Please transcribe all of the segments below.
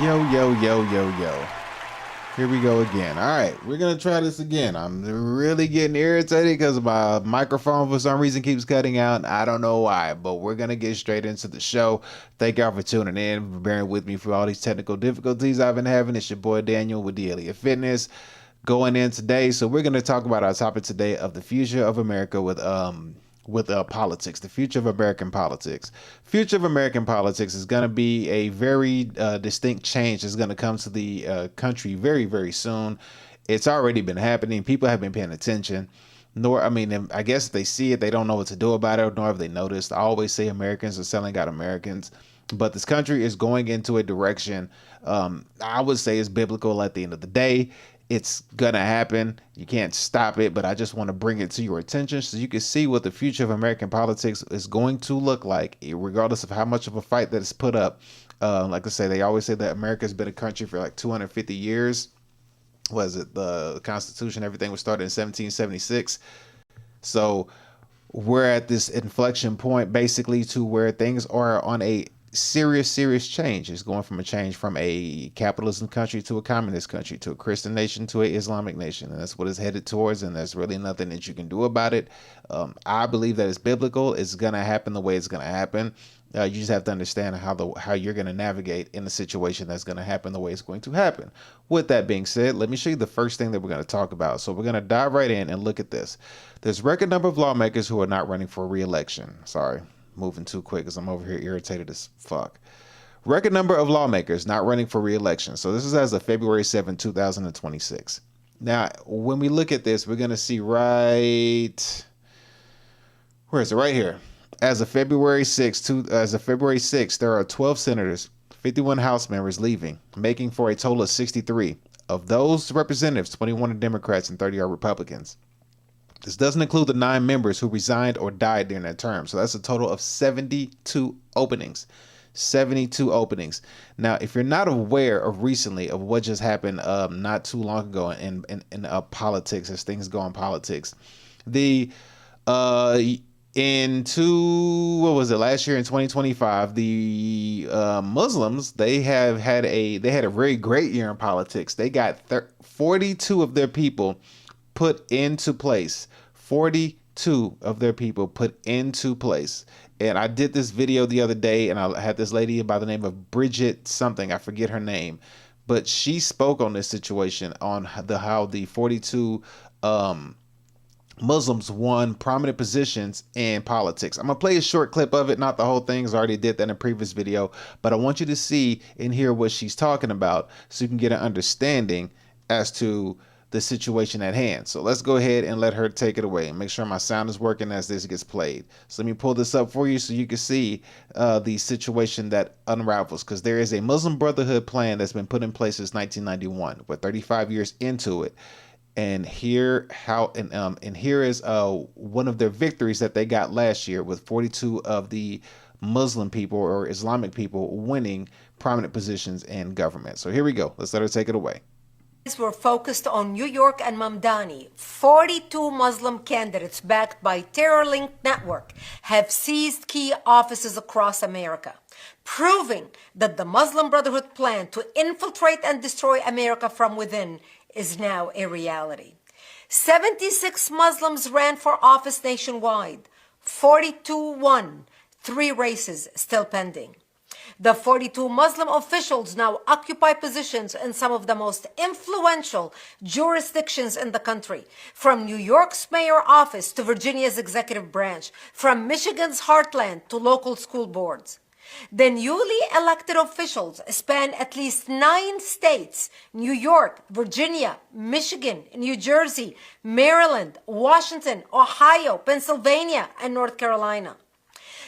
Yo, yo, yo, yo, yo. Here we go again. All right, we're going to try this again. I'm really getting irritated because my microphone for some reason keeps cutting out. I don't know why, but we're going to get straight into the show. Thank y'all for tuning in, for bearing with me for all these technical difficulties I've been having. It's your boy Daniel with DnL&x Fitness going in today. So we're going to talk about our topic today of the future of America with politics, the future of American politics. Future of American politics is going to be a very distinct change that's going to come to the country very, very soon. It's already been happening. People have been paying attention. I guess if they see it, they don't know what to do about it, nor have they noticed. I always say Americans are selling out Americans, but this country is going into a direction I would say is biblical at the end of the day. It's gonna happen. You can't stop it, but I just want to bring it to your attention so you can see what the future of American politics is going to look like, regardless of how much of a fight that is put up. Like I say, they always say that America's been a country for like 250 years. Was it the Constitution? Everything was started in 1776. So we're at this inflection point, basically, to where things are on a serious change. It's going from a change from a capitalism country to a communist country to a Christian nation to an Islamic nation, and that's what it's headed towards, and there's really nothing that you can do about it. I believe that it's biblical. It's going to happen the way it's going to happen. You just have to understand how you're going to navigate in a situation that's going to happen the way it's going to happen. With that being said, let me show you the first thing that we're going to talk about. So we're going to dive right in and look at this. There's record number of lawmakers who are not running for re-election. Sorry, moving too quick because I'm over here irritated as fuck. Record number of lawmakers not running for re-election. So this is as of February 7, 2026. Now, when we look at this, we're going to see where is it? Right here. As of February 6, there are 12 senators, 51 House members leaving, making for a total of 63. Of those representatives, 21 are Democrats and 30 are Republicans. This doesn't include the 9 members who resigned or died during that term. So that's a total of 72 openings. 72 openings. Now, if you're not aware of recently of what just happened not too long ago in politics, as things go in politics, last year in 2025, the Muslims, they had a very great year in politics. They got 42 of their people put into place. 42 of their people put into place. And I did this video the other day, and I had this lady by the name of Bridget something, I forget her name, but she spoke on this situation on how the 42 Muslims won prominent positions in politics. I'm going to play a short clip of it, not the whole thing. I already did that in a previous video, but I want you to see and hear what she's talking about so you can get an understanding as to the situation at hand. So let's go ahead and let her take it away and make sure my sound is working as this gets played. So let me pull this up for you so you can see the situation that unravels, because there is a Muslim Brotherhood plan that's been put in place since 1991. We're 35 years into it. And here is one of their victories that they got last year, with 42 of the Muslim people or Islamic people winning prominent positions in government. So here we go. Let's let her take it away. Were focused on New York and Mamdani. 42 Muslim candidates backed by terror-linked network have seized key offices across America, proving that the Muslim Brotherhood plan to infiltrate and destroy America from within is now a reality. 76 Muslims ran for office nationwide. 42 won, 3 races still pending. The 42 Muslim officials now occupy positions in some of the most influential jurisdictions in the country, from New York's mayor office to Virginia's executive branch, from Michigan's heartland to local school boards. The newly elected officials span at least 9 states: New York, Virginia, Michigan, New Jersey, Maryland, Washington, Ohio, Pennsylvania, and North Carolina.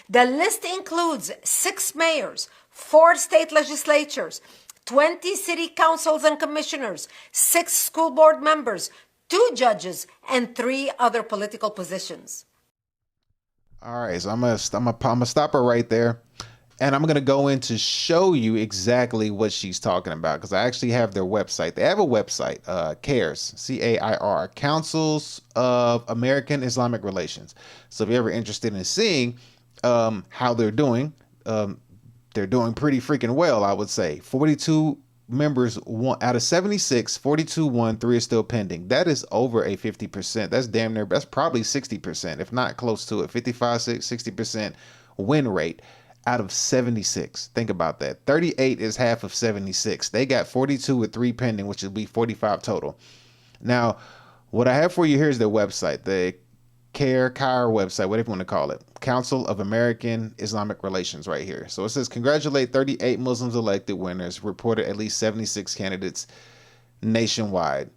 The list includes 6 mayors, 4 state legislatures, 20 city councils and commissioners, 6 school board members, 2 judges, and 3 other political positions. All right, so I'm gonna stop her right there. And I'm going to go in to show you exactly what she's talking about, because I actually have their website. They have a website, CAIR, C-A-I-R, Councils of American Islamic Relations. So if you're ever interested in seeing how they're doing pretty freaking well, I would say. 42 members won out of 76, 42 won, 3 are still pending. That is over a 50%. That's damn near, that's probably 60%, if not close to it. 55, 60% win rate out of 76. Think about that. 38 is half of 76. They got 42 with 3 pending, which would be 45 total. Now, what I have for you here is their website, the CAIR website, whatever you want to call it, Council of American Islamic Relations, right here. So it says, congratulate 38 Muslims elected winners, reported at least 76 candidates nationwide.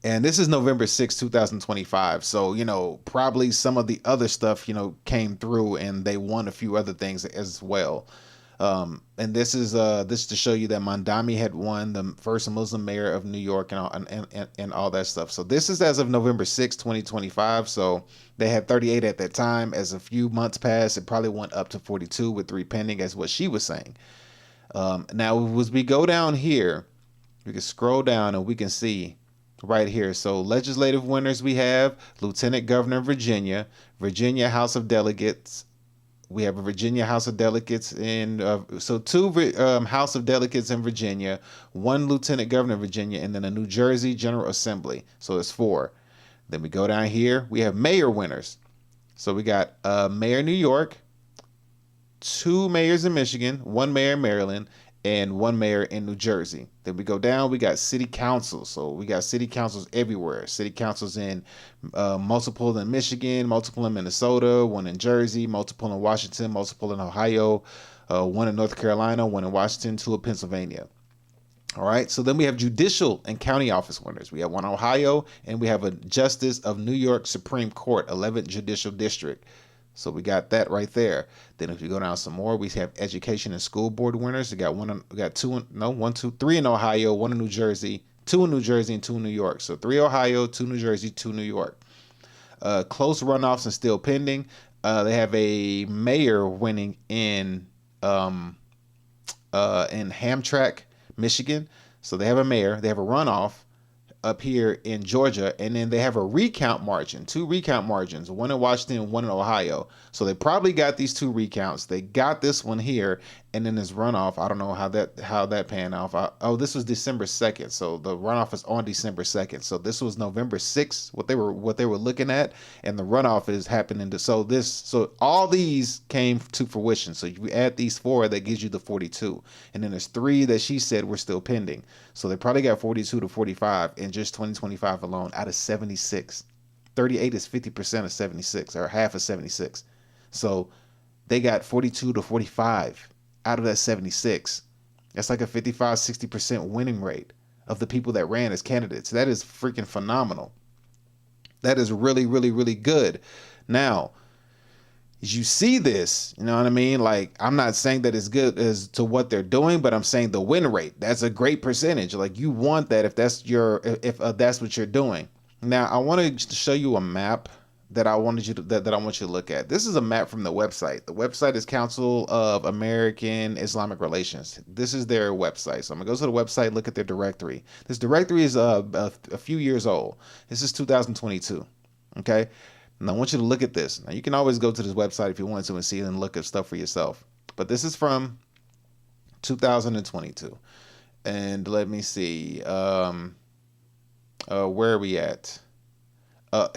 And this is November 6, 2025. So, you know, probably some of the other stuff, you know, came through and they won a few other things as well. And this is to show you that Mamdani had won the first Muslim mayor of New York and all that stuff. So this is as of November 6, 2025. So they had 38 at that time. As a few months passed, it probably went up to 42 with 3 pending, as what she was saying. Now, as we go down here, we can scroll down and we can see right here. So legislative winners, we have Lieutenant Governor of Virginia, Virginia House of Delegates. We have a Virginia House of Delegates so 2 House of Delegates in Virginia, 1 Lieutenant Governor of Virginia, and then a New Jersey General Assembly. So it's 4. Then we go down here. We have mayor winners. So we got Mayor of New York, 2 mayors in Michigan, 1 mayor in Maryland, and 1 mayor in New Jersey. Then we go down, we got city councils. So we got city councils everywhere. City councils in multiple in Michigan, multiple in Minnesota, 1 in Jersey, multiple in Washington, multiple in Ohio, 1 in North Carolina, 1 in Washington, 2 in Pennsylvania. All right, so then we have judicial and county office winners. We have 1 in Ohio, and we have a Justice of New York Supreme Court, 11th Judicial District. So we got that right there. Then if you go down some more, we have education and school board winners. We got 3 in Ohio, 1 in New Jersey, 2 in New Jersey, and 2 in New York. So 3 Ohio, 2 New Jersey, 2 New York. Close runoffs and still pending. They have a mayor winning in Hamtramck, Michigan. So they have a mayor. They have a runoff up here in Georgia, and then they have a recount margin, 2 recount margins, 1 in Washington, 1 in Ohio. So they probably got these 2 recounts. They got this one here, and then this runoff, I don't know how that panned off. This was December 2nd, so the runoff is on December 2nd. So this was November 6th, what they were looking at, and the runoff is happening so all these came to fruition. So you add these 4, that gives you the 42, and then there's 3 that she said were still pending. So they probably got 42 to 45 in just 2025 alone out of 76. 38 is 50% of 76, or half of 76. So they got 42 to 45 out of that 76. That's like a 55, 60% winning rate of the people that ran as candidates. That is freaking phenomenal. That is really, really, really good. Now, as you see this, you know what I mean? Like, I'm not saying that it's good as to what they're doing, but I'm saying the win rate, that's a great percentage. Like, you want that if that's that's what you're doing. Now, I want to show you a map that I want you to look at. This is a map from the website. The website is Council of American Islamic Relations. This is their website. So I'm gonna go to the website, look at their directory. This directory is a few years old. This is 2022. Okay. And I want you to look at this. Now, you can always go to this website if you want to and see and look at stuff for yourself. But this is from 2022. And let me see. Where are we at?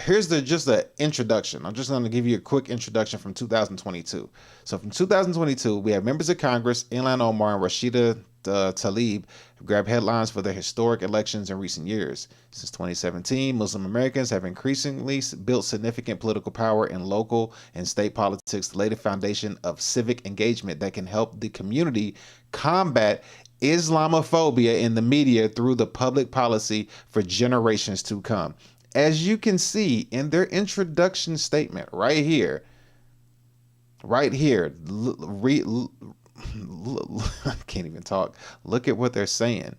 Here's just an introduction. I'm just going to give you a quick introduction from 2022. So from 2022, we have members of Congress, Ilhan Omar and Rashida Tlaib, have grabbed headlines for their historic elections in recent years. Since 2017, Muslim Americans have increasingly built significant political power in local and state politics to lay the foundation of civic engagement that can help the community combat Islamophobia in the media through the public policy for generations to come. As you can see in their introduction statement right here, I can't even talk. Look at what they're saying.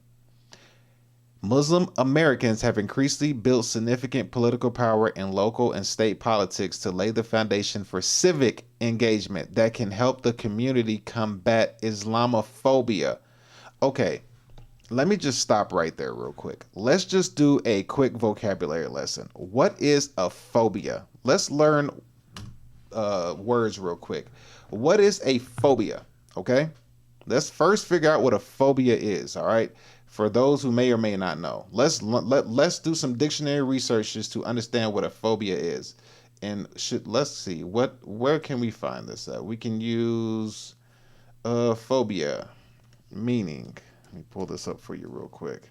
Muslim Americans have increasingly built significant political power in local and state politics to lay the foundation for civic engagement that can help the community combat Islamophobia. Okay, let me just stop right there real quick. Let's just do a quick vocabulary lesson. What is a phobia? Let's learn words real quick. What is a phobia? Okay. Let's first figure out what a phobia is, all right? For those who may or may not know, let's do some dictionary research just to understand what a phobia is. And let's see where can we find this at? We can use phobia meaning. Let me pull this up for you real quick.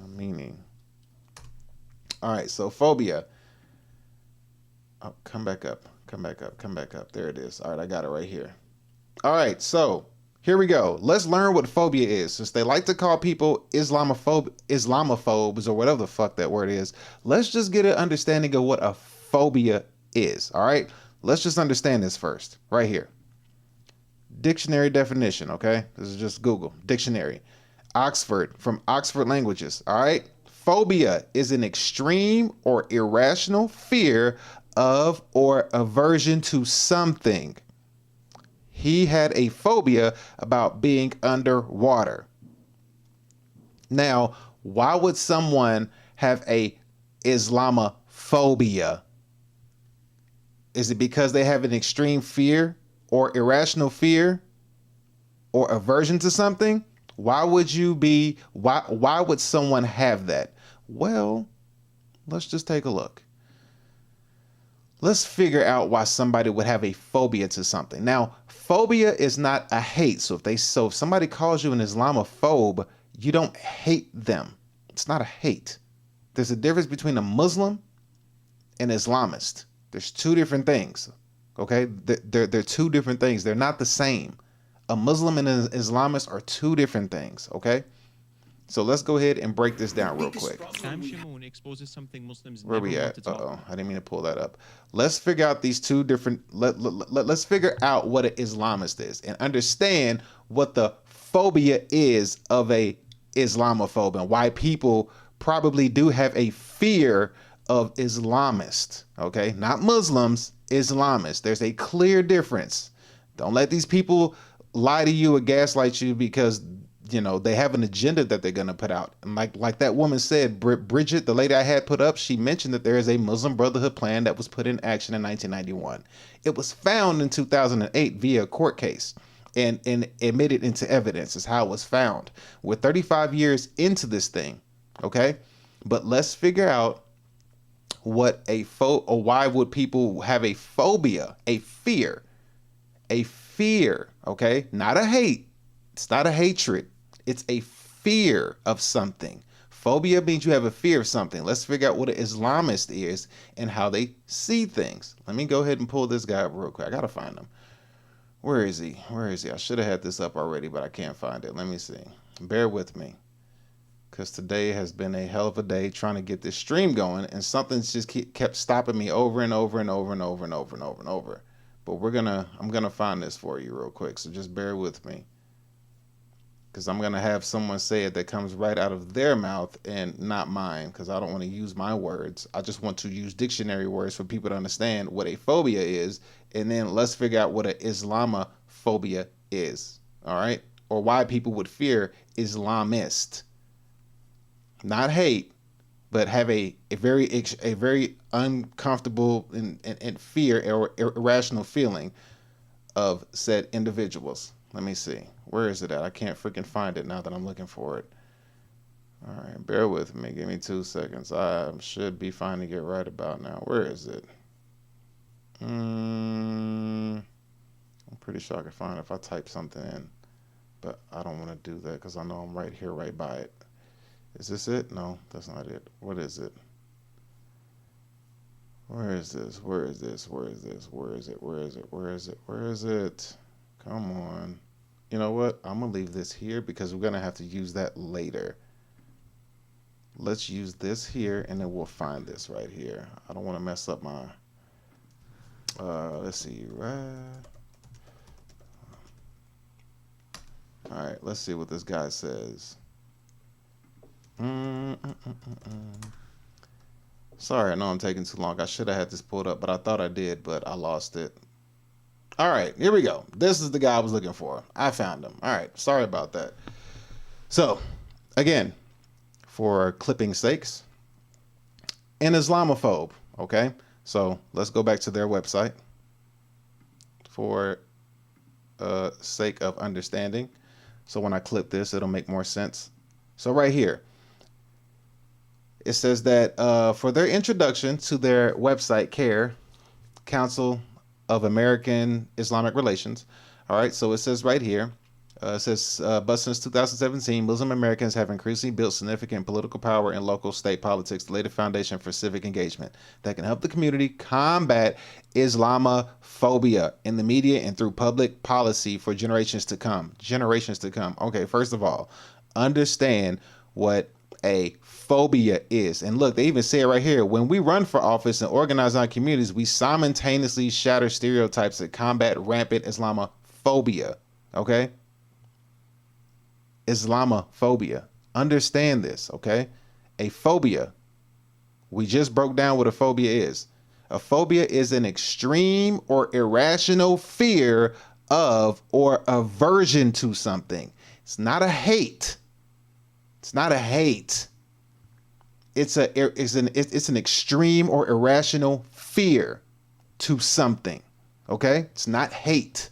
Meaning. All right, so phobia. Oh, come back up. There it is. All right, I got it right here. All right, so here we go. Let's learn what phobia is. Since they like to call people Islamophobes or whatever the fuck that word is, let's just get an understanding of what a phobia is. All right, let's just understand this first, right here. Dictionary definition, okay? This is just Google dictionary. Oxford, from Oxford Languages. All right, phobia is an extreme or irrational fear of or aversion to something. He had a phobia about being underwater. Now, why would someone have a Islamophobia? Is it because they have an extreme fear or irrational fear or aversion to something? Why would someone have that? Well, let's just take a look. Let's figure out why somebody would have a phobia to something. Now, phobia is not a hate. So if somebody calls you an Islamophobe, you don't hate them. It's not a hate. There's a difference between a Muslim and Islamist. There's two different things. Okay? They're two different things. They're not the same. A Muslim and an Islamist are two different things. Okay? So let's go ahead and break this down real quick. Exposes something Muslims Where we at? Uh-oh, I didn't mean to pull that up. Let's figure out these two different, let's figure out what an Islamist is and understand what the phobia is of a Islamophobe and why people probably do have a fear of Islamists, okay? Not Muslims, Islamists. There's a clear difference. Don't let these people lie to you or gaslight you because they have an agenda that they're going to put out. And like that woman said, Bridget, the lady I had put up, she mentioned that there is a Muslim Brotherhood plan that was put in action in 1991. It was found in 2008 via a court case and admitted into evidence is how it was found. We're 35 years into this thing, okay? But let's figure out why would people have a phobia, a fear, okay? Not a hate. It's not a hatred. It's a fear of something. Phobia means you have a fear of something. Let's figure out what an Islamist is and how they see things. Let me go ahead and pull this guy up real quick. I got to find him. Where is he? I should have had this up already, but I can't find it. Let me see. Bear with me. Because today has been a hell of a day trying to get this stream going, and something's just kept stopping me over and over. But I'm gonna find this for you real quick. So just bear with me. Because I'm going to have someone say it that comes right out of their mouth and not mine, because I don't want to use my words. I just want to use dictionary words for people to understand what a phobia is, and then let's figure out what an Islamophobia is, all right? Or why people would fear Islamist. Not hate, but have a very uncomfortable and fear or irrational feeling of said individuals. Let me see. Where is it at? I can't freaking find it now that I'm looking for it. All right, bear with me. Give me 2 seconds. I should be finding it right about now. Where is it? I'm pretty sure I can find it if I type something in. But I don't want to do that because I know I'm right here, right by it. Is this it? No, that's not it. What is it? Where is this? Come on. You know what? I'm going to leave this here because we're going to have to use that later. Let's use this here and then we'll find this right here. I don't want to mess up my... let's see. Right. All right. Let's see what this guy says. Sorry, I know I'm taking too long. I should have had this pulled up, but I thought I did, but I lost it. All right, here we go. This is the guy I was looking for. I found him. All right, sorry about that. So, again, for clipping sakes, an Islamophobe, okay? So, let's go back to their website for sake of understanding. So when I clip this, it'll make more sense. So right here, it says that for their introduction to their website, CARE, Council of American Islamic Relations. All right, so it says right here, it says, but since 2017, Muslim Americans have increasingly built significant political power in local state politics to lay the foundation for civic engagement that can help the community combat Islamophobia in the media and through public policy for generations to come. Generations to come. Okay, first of all, understand what a phobia is. And look, they even say it right here. When we run for office and organize our communities, we simultaneously shatter stereotypes that combat rampant Islamophobia. Okay? Islamophobia. Understand this, okay? A phobia. We just broke down what a phobia is. A phobia is an extreme or irrational fear of or aversion to something. It's not a hate. It's not a hate. It's an extreme or irrational fear to something. Okay? It's not hate.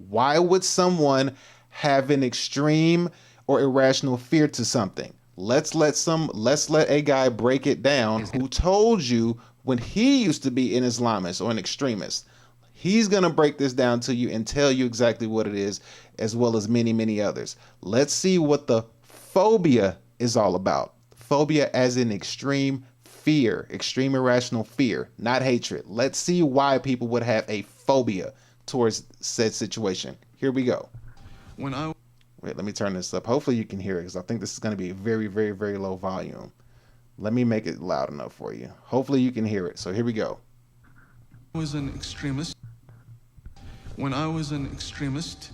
Why would someone have an extreme or irrational fear to something? Let's let a guy break it down who told you when he used to be an Islamist or an extremist. He's going to break this down to you and tell you exactly what it is, as well as many, many others. Let's see what the phobia is all about. Phobia as in extreme fear, extreme irrational fear, not hatred. Let's see why people would have a phobia towards said situation. Here we go. Wait, let me turn this up. Hopefully you can hear it, because I think this is going to be a very, very, very low volume. Let me make it loud enough for you. Hopefully you can hear it. So here we go. I was an extremist. When I was an extremist,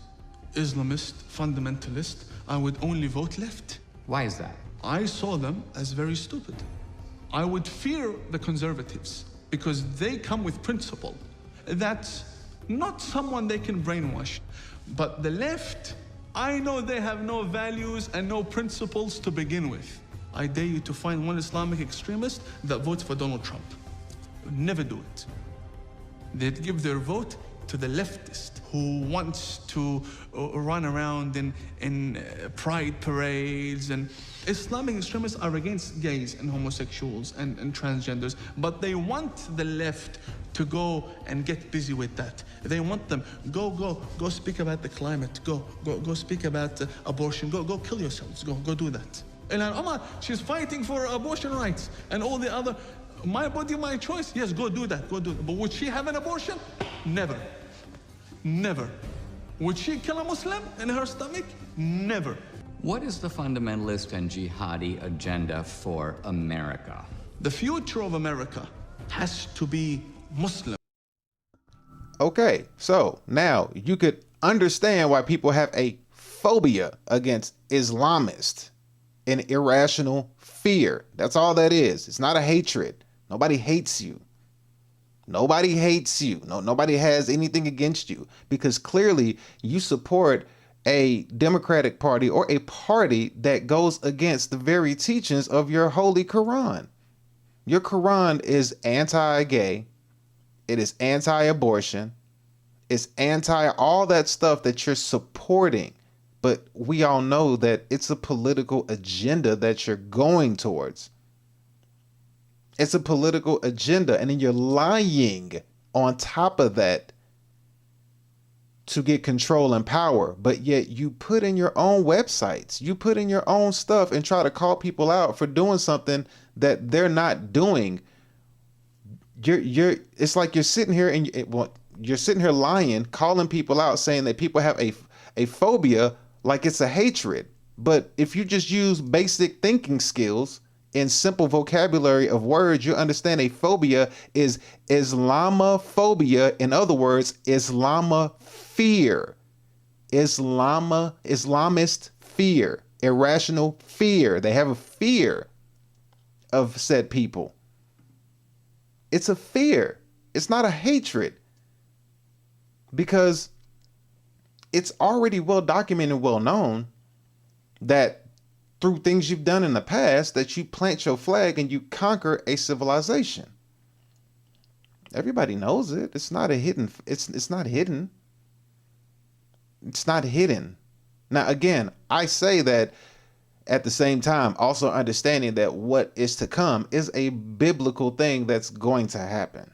Islamist, fundamentalist, I would only vote left. Why is that? I saw them as very stupid. I would fear the conservatives because they come with principle. That's not someone they can brainwash. But the left, I know they have no values and no principles to begin with. I dare you to find one Islamic extremist that votes for Donald Trump. Never do it. They'd give their vote to the leftist who wants to run around in pride parades. And Islamic extremists are against gays and homosexuals and transgenders, but they want the left to go and get busy with that. They want them, go speak about the climate, go speak about abortion, go kill yourselves, go do that. Ilhan Omar, she's fighting for abortion rights, and all the other, my body, my choice, yes, go do that. But would she have an abortion? Never. Never. Would she kill a Muslim in her stomach? Never. What is the fundamentalist and jihadi agenda for America? The future of America has to be Muslim. Okay, so now you could understand why people have a phobia against Islamists, an irrational fear. That's all that is. It's not a hatred. Nobody hates you. Nobody hates you. Nobody has anything against you, because clearly you support a Democratic Party or a party that goes against the very teachings of your holy Quran. Your Quran is anti-gay. It is anti-abortion. It's anti all that stuff that you're supporting. But we all know that it's a political agenda that you're going towards. It's a political agenda. And then you're lying on top of that to get control and power. But yet you put in your own websites, you put in your own stuff and try to call people out for doing something that they're not doing. It's like you're sitting here and you're sitting here lying, calling people out, saying that people have a phobia like it's a hatred. But if you just use basic thinking skills and simple vocabulary of words, you understand a phobia is Islamophobia. In other words, Islamofear. Islamist fear, irrational fear. They have a fear of said people. It's a fear. It's not a hatred, because it's already well documented, well known that through things you've done in the past, that you plant your flag and you conquer a civilization. Everybody knows it. It's not a hidden. It's not hidden. It's not hidden. Now, again, I say that at the same time, also understanding that what is to come is a biblical thing that's going to happen.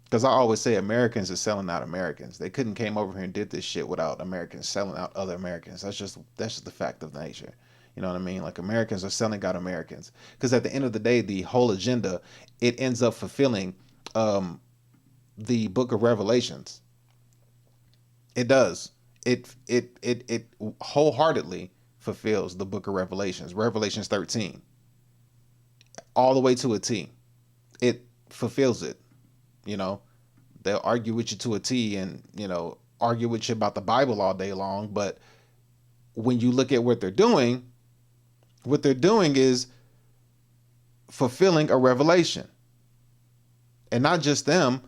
Because I always say Americans are selling out Americans. They couldn't came over here and did this shit without Americans selling out other Americans. That's just the fact of nature. You know what I mean? Like Americans are selling out Americans. Because at the end of the day, the whole agenda, it ends up fulfilling the book of Revelations. It does. It wholeheartedly fulfills the book of Revelations. Revelations 13. All the way to a T. It fulfills it. You know, they'll argue with you to a T and, you know, argue with you about the Bible all day long. But when you look at what they're doing is fulfilling a revelation. And not just them,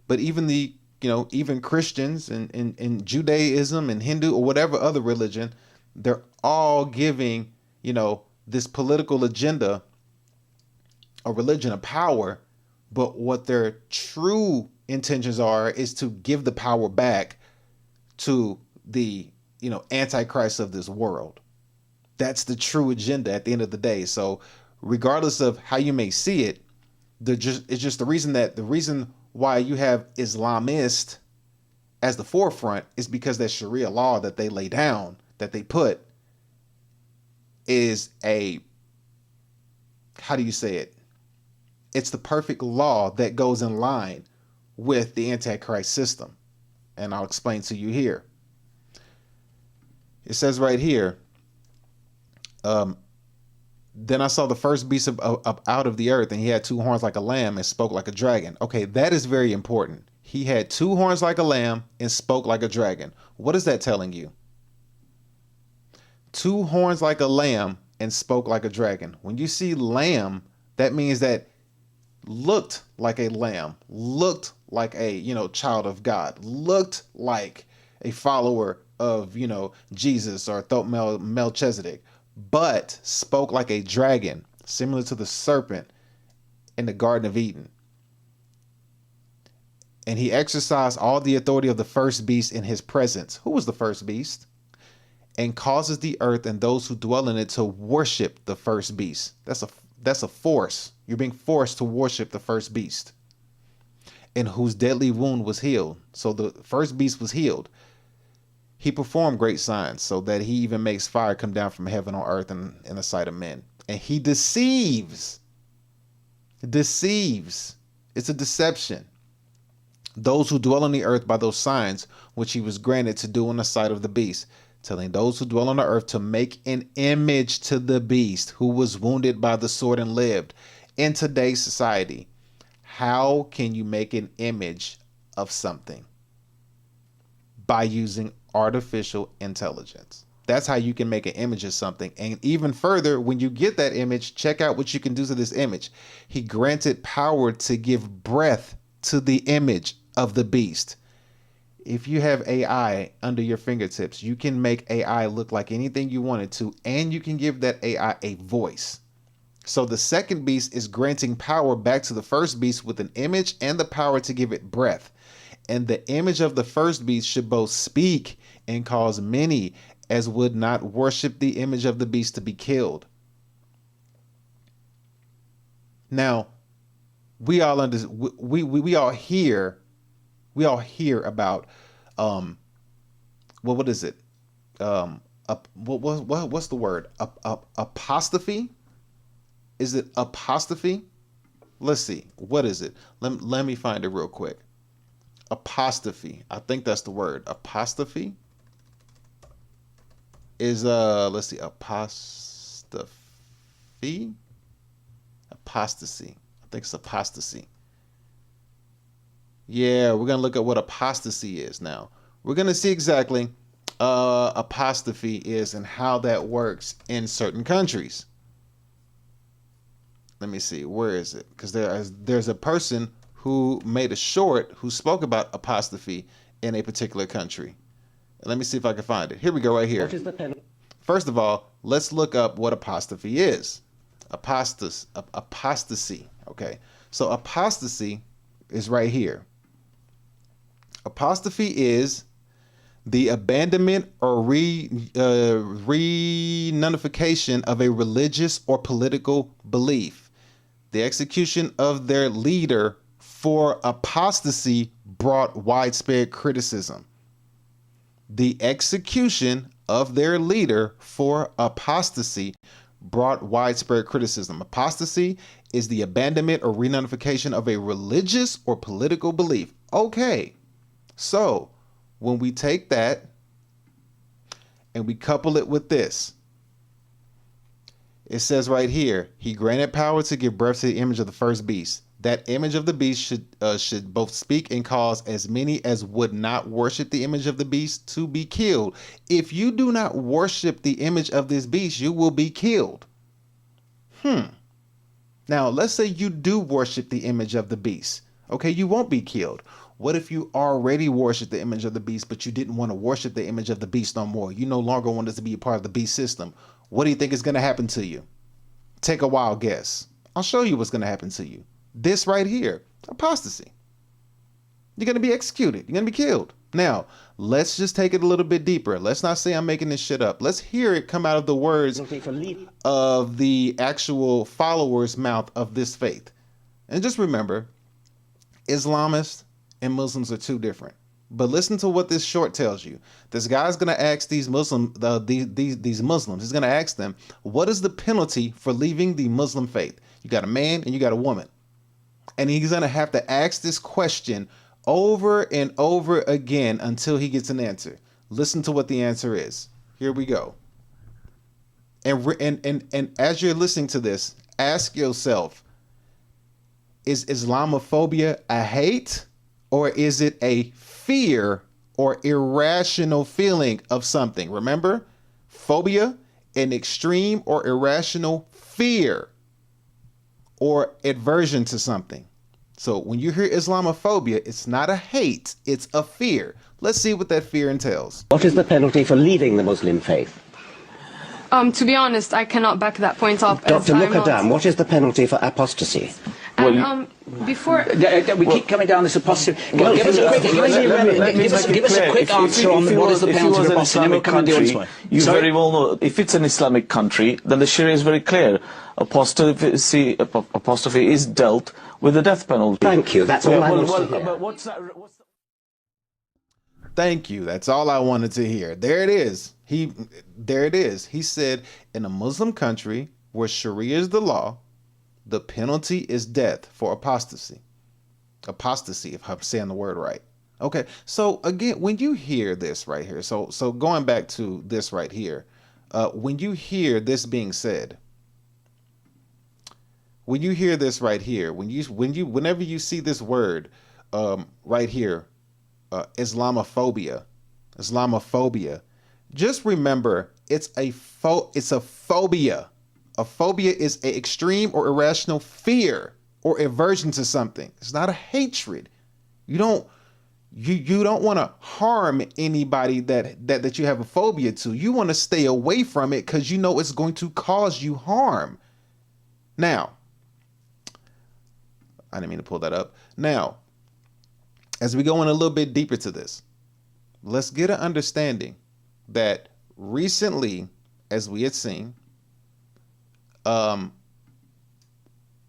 but even the, you know, even Christians and Judaism and Hindu or whatever other religion, they're all giving, you know, this political agenda a religion of power. But what their true intentions are is to give the power back to the, you know, antichrist of this world. That's the true agenda at the end of the day. So regardless of how you may see it, it's just the reason why you have Islamist as the forefront is because that Sharia law that they lay down, that they put, is a, how do you say it? It's the perfect law that goes in line with the Antichrist system. And I'll explain to you here. It says right here, then I saw the first beast up out of the earth, and he had two horns like a lamb and spoke like a dragon. Okay, that is very important. He had two horns like a lamb and spoke like a dragon. What is that telling you? Two horns like a lamb and spoke like a dragon. When you see lamb, that means that looked like a lamb, looked like a, you know, child of God, looked like a follower of, you know, Jesus or Melchizedek, but spoke like a dragon, similar to the serpent in the Garden of Eden. And he exercised all the authority of the first beast in his presence. Who was the first beast? And causes the earth and those who dwell in it to worship the first beast. That's a force. You're being forced to worship the first beast, and whose deadly wound was healed. So the first beast was healed. He performed great signs, so that he even makes fire come down from heaven on earth and in the sight of men. And he deceives. Deceives. It's a deception. Those who dwell on the earth by those signs which he was granted to do in the sight of the beast, telling those who dwell on the earth to make an image to the beast who was wounded by the sword and lived. In today's society, how can you make an image of something? By using artificial intelligence. That's how you can make an image of something. And even further, when you get that image, check out what you can do to this image. He granted power to give breath to the image of the beast. If you have AI under your fingertips, you can make AI look like anything you wanted to, and you can give that AI a voice. So the second beast is granting power back to the first beast with an image and the power to give it breath. And the image of the first beast should both speak and cause many as would not worship the image of the beast to be killed. Now, we all hear about what is it? What's the word? Apostrophe? Is it apostrophe? Let's see. What is it? Let me find it real quick. Apostrophe. I think that's the word. Apostrophe is let's see. Apostasy. Apostasy. I think it's apostasy. Yeah, we're gonna look at what apostasy is now. We're gonna see exactly apostrophe is and how that works in certain countries. Let me see, where is it? Because there's a person who made a short who spoke about apostrophe in a particular country. Let me see if I can find it. Here we go, right here. First of all, let's look up what apostrophe is. Apostasy. Okay, so apostasy is right here. Apostrophe is the abandonment or renunification of a religious or political belief. The execution of their leader for apostasy brought widespread criticism. The execution of their leader for apostasy brought widespread criticism. Apostasy is the abandonment or renunification of a religious or political belief. Okay, so when we take that and we couple it with this, it says right here, he granted power to give birth to the image of the first beast. That image of the beast should both speak and cause as many as would not worship the image of the beast to be killed. If you do not worship the image of this beast, you will be killed. Now, let's say you do worship the image of the beast. Okay, you won't be killed. What if you already worship the image of the beast, but you didn't want to worship the image of the beast no more? You no longer want us to be a part of the beast system. What do you think is going to happen to you? Take a wild guess. I'll show you what's going to happen to you. This right here, apostasy. You're going to be executed. You're going to be killed. Now, let's just take it a little bit deeper. Let's not say I'm making this shit up. Let's hear it come out of the words of the actual followers' mouth of this faith. And just remember, Islamists and Muslims are two different. But listen to what this short tells you. This guy's going to ask these Muslims, these Muslims, he's going to ask them, what is the penalty for leaving the Muslim faith? You got a man and you got a woman. And he's going to have to ask this question over and over again until he gets an answer. Listen to what the answer is. Here we go. And as you're listening to this, ask yourself, is Islamophobia a hate, or is it a fear or irrational feeling of something? Remember, phobia, an extreme or irrational fear or aversion to something. So when you hear Islamophobia, it's not a hate, it's a fear. Let's see what that fear entails. What is the penalty for leaving the Muslim faith? To be honest, I cannot back that point up. Dr. Muqaddam, what is the penalty for apostasy? And, before... We keep coming down this apostasy. Well, give us a quick answer on what is the penalty for apostasy. You very well know, if it's an Islamic country, then the Sharia is very clear. Apostasy is dealt with the death penalty. Thank you, that's all I want to hear. Thank you. That's all I wanted to hear. There it is. There it is. He said, in a Muslim country where Sharia is the law, the penalty is death for apostasy. Apostasy, if I'm saying the word right. Okay. So again, when you hear this right here, so going back to this right here, when you hear this being said, whenever you see this word right here, Islamophobia, just remember it's a phobia. A phobia is an extreme or irrational fear or aversion to something. It's not a hatred. You don't want to harm anybody that you have a phobia to. You want to stay away from it because you know it's going to cause you harm. Now, I didn't mean to pull that up. Now, as we go in a little bit deeper to this, let's get an understanding that recently, as we had seen,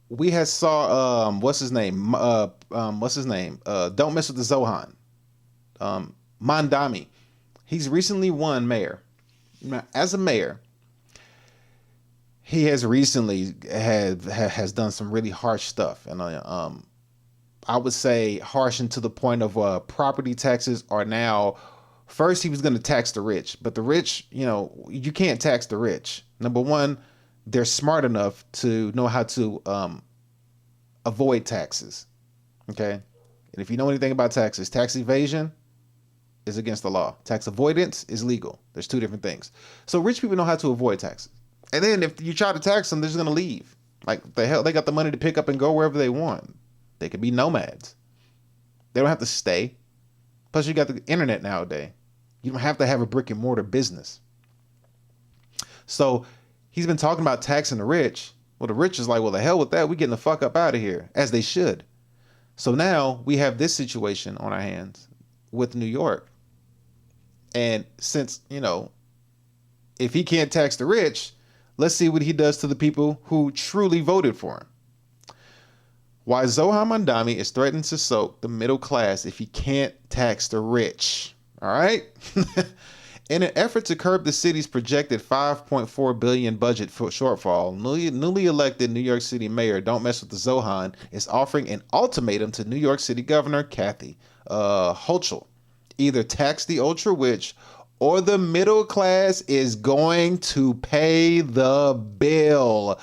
we had saw what's his name? Don't mess with the Zohan. Mandami. He's recently won mayor. Now, as a mayor, he has recently has done some really harsh stuff, and I would say harsh and to the point of property taxes are now. First, he was going to tax the rich, but the rich, you can't tax the rich. Number one, they're smart enough to know how to avoid taxes. Okay, and if you know anything about taxes, tax evasion is against the law. Tax avoidance is legal. There's two different things. So rich people know how to avoid taxes. And then if you try to tax them, they're just going to leave. Like the hell, they got the money to pick up and go wherever they want. They could be nomads. They don't have to stay. Plus, you got the internet nowadays. You don't have to have a brick and mortar business. So he's been talking about taxing the rich. Well, the rich is like, well, the hell with that. We're getting the fuck up out of here, as they should. So now we have this situation on our hands with New York. And since, if he can't tax the rich, let's see what he does to the people who truly voted for him. Why Zohan Mandami is threatening to soak the middle class if he can't tax the rich. All right? In an effort to curb the city's projected $5.4 billion budget for shortfall, newly elected New York City Mayor Don't Mess with the Zohan is offering an ultimatum to New York City Governor Kathy Hochul. Either tax the ultra rich or the middle class is going to pay the bill.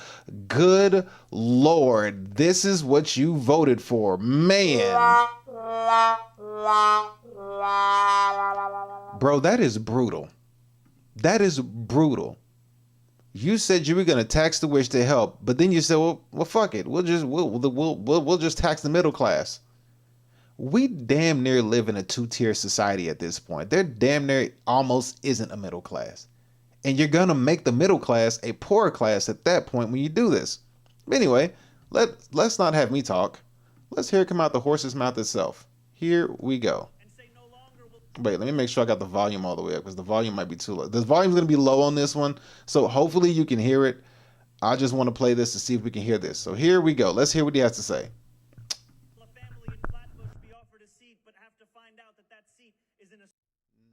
Good Lord, this is what you voted for, man. Bro, that is brutal. That is brutal. You said you were gonna tax the rich to help, but then you said, well, fuck it. We'll just tax the middle class. We damn near live in a two-tier society at this point. There damn near almost isn't a middle class. And you're going to make the middle class a poor class at that point when you do this. But anyway, let's not have me talk. Let's hear it come out the horse's mouth itself. Here we go. Wait, let me make sure I got the volume all the way up because the volume might be too low. The volume's going to be low on this one, so hopefully you can hear it. I just want to play this to see if we can hear this. So here we go. Let's hear what he has to say.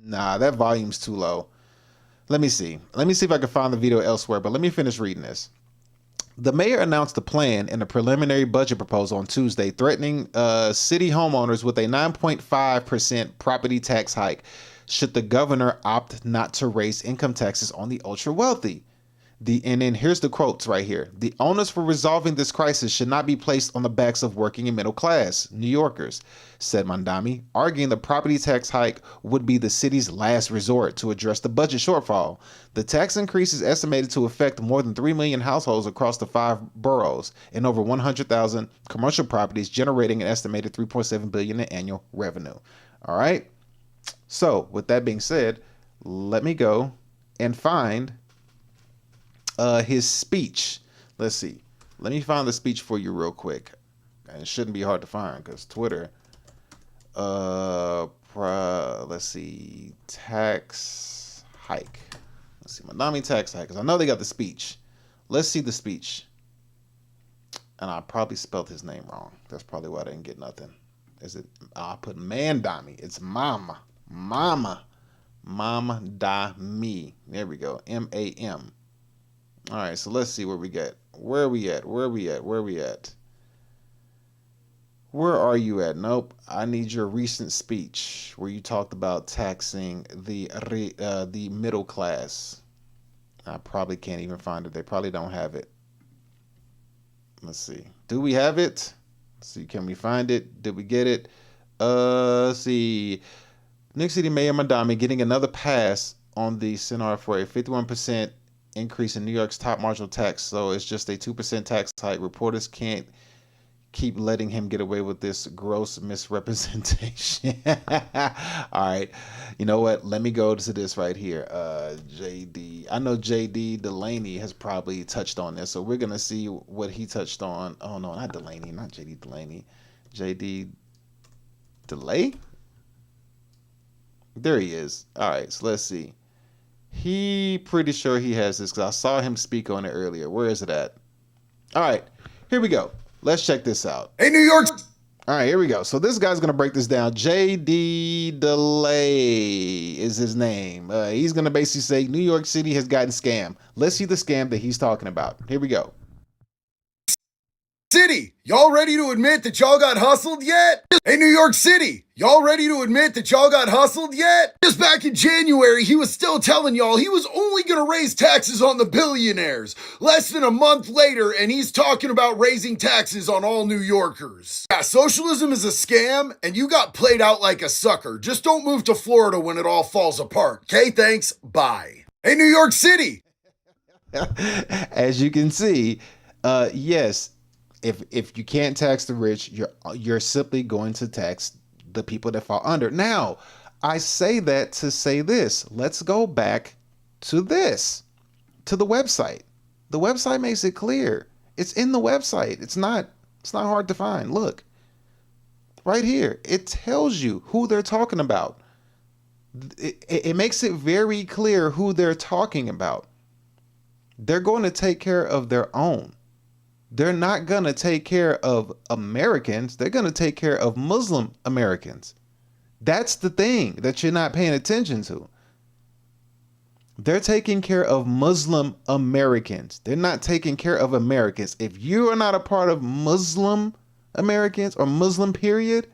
Nah, that volume's too low. Let me see. Let me see if I can find the video elsewhere, but let me finish reading this. The mayor announced a plan in a preliminary budget proposal on Tuesday, threatening city homeowners with a 9.5% property tax hike should the governor opt not to raise income taxes on the ultra wealthy. And then here's the quotes right here. The onus for resolving this crisis should not be placed on the backs of working and middle class New Yorkers, said Mandami, arguing the property tax hike would be the city's last resort to address the budget shortfall. The tax increase is estimated to affect more than 3 million households across the 5 boroughs and over 100,000 commercial properties, generating an estimated $3.7 billion in annual revenue. All right. So with that being said, let me go and find his speech. Let's see. Let me find the speech for you real quick. And it shouldn't be hard to find because Twitter. Let's see. Tax hike. Let's see. Mandami tax hike. Because I know they got the speech. Let's see the speech. And I probably spelled his name wrong. That's probably why I didn't get nothing. Is it? I put Mandami. It's Mama. Mama. Mama da me. There we go. M-A-M. All right, so let's see where we get. Where are we at? Where are we at? Where are we at? Where are you at? Nope. I need your recent speech where you talked about taxing the middle class. I probably can't even find it. They probably don't have it. Let's see. Do we have it? Let's see. Can we find it? Did we get it? Let's see. New York City Mayor Mandami getting another pass on the Senate for a 51% increase in New York's top marginal tax, so it's just a 2% tax hike. Reporters can't keep letting him get away with this gross misrepresentation. All right, you know what? Let me go to this right here. JD, I know JD Delaney has probably touched on this, so we're gonna see what he touched on. Oh no, not Delaney, not JD Delaney. JD Delay. There he is. All right, so let's see. He pretty sure he has this because I saw him speak on it earlier. Where is it at? All right, here we go. Let's check this out. Hey, New York. All right, here we go. So this guy's going to break this down. JD Delay is his name. He's going to basically say New York City has gotten scammed. Let's see the scam that he's talking about. Here we go. City, y'all ready to admit that y'all got hustled yet? Hey, New York City, y'all ready to admit that y'all got hustled yet? Just back in January, he was still telling y'all he was only gonna raise taxes on the billionaires. Less than a month later, and he's talking about raising taxes on all New Yorkers. Yeah, socialism is a scam, and you got played out like a sucker. Just don't move to Florida when it all falls apart. Okay, thanks, bye. Hey, New York City. As you can see, yes, if you can't tax the rich, you're simply going to tax the people that fall under. Now, I say that to say this. Let's go back to this, to the website. The website makes it clear. It's in the website. It's not hard to find. Look, right here. It tells you who they're talking about. it makes it very clear who they're talking about. They're going to take care of their own. They're not going to take care of Americans. They're going to take care of Muslim Americans. That's the thing that you're not paying attention to. They're taking care of Muslim Americans. They're not taking care of Americans. If you are not a part of Muslim Americans or Muslim period,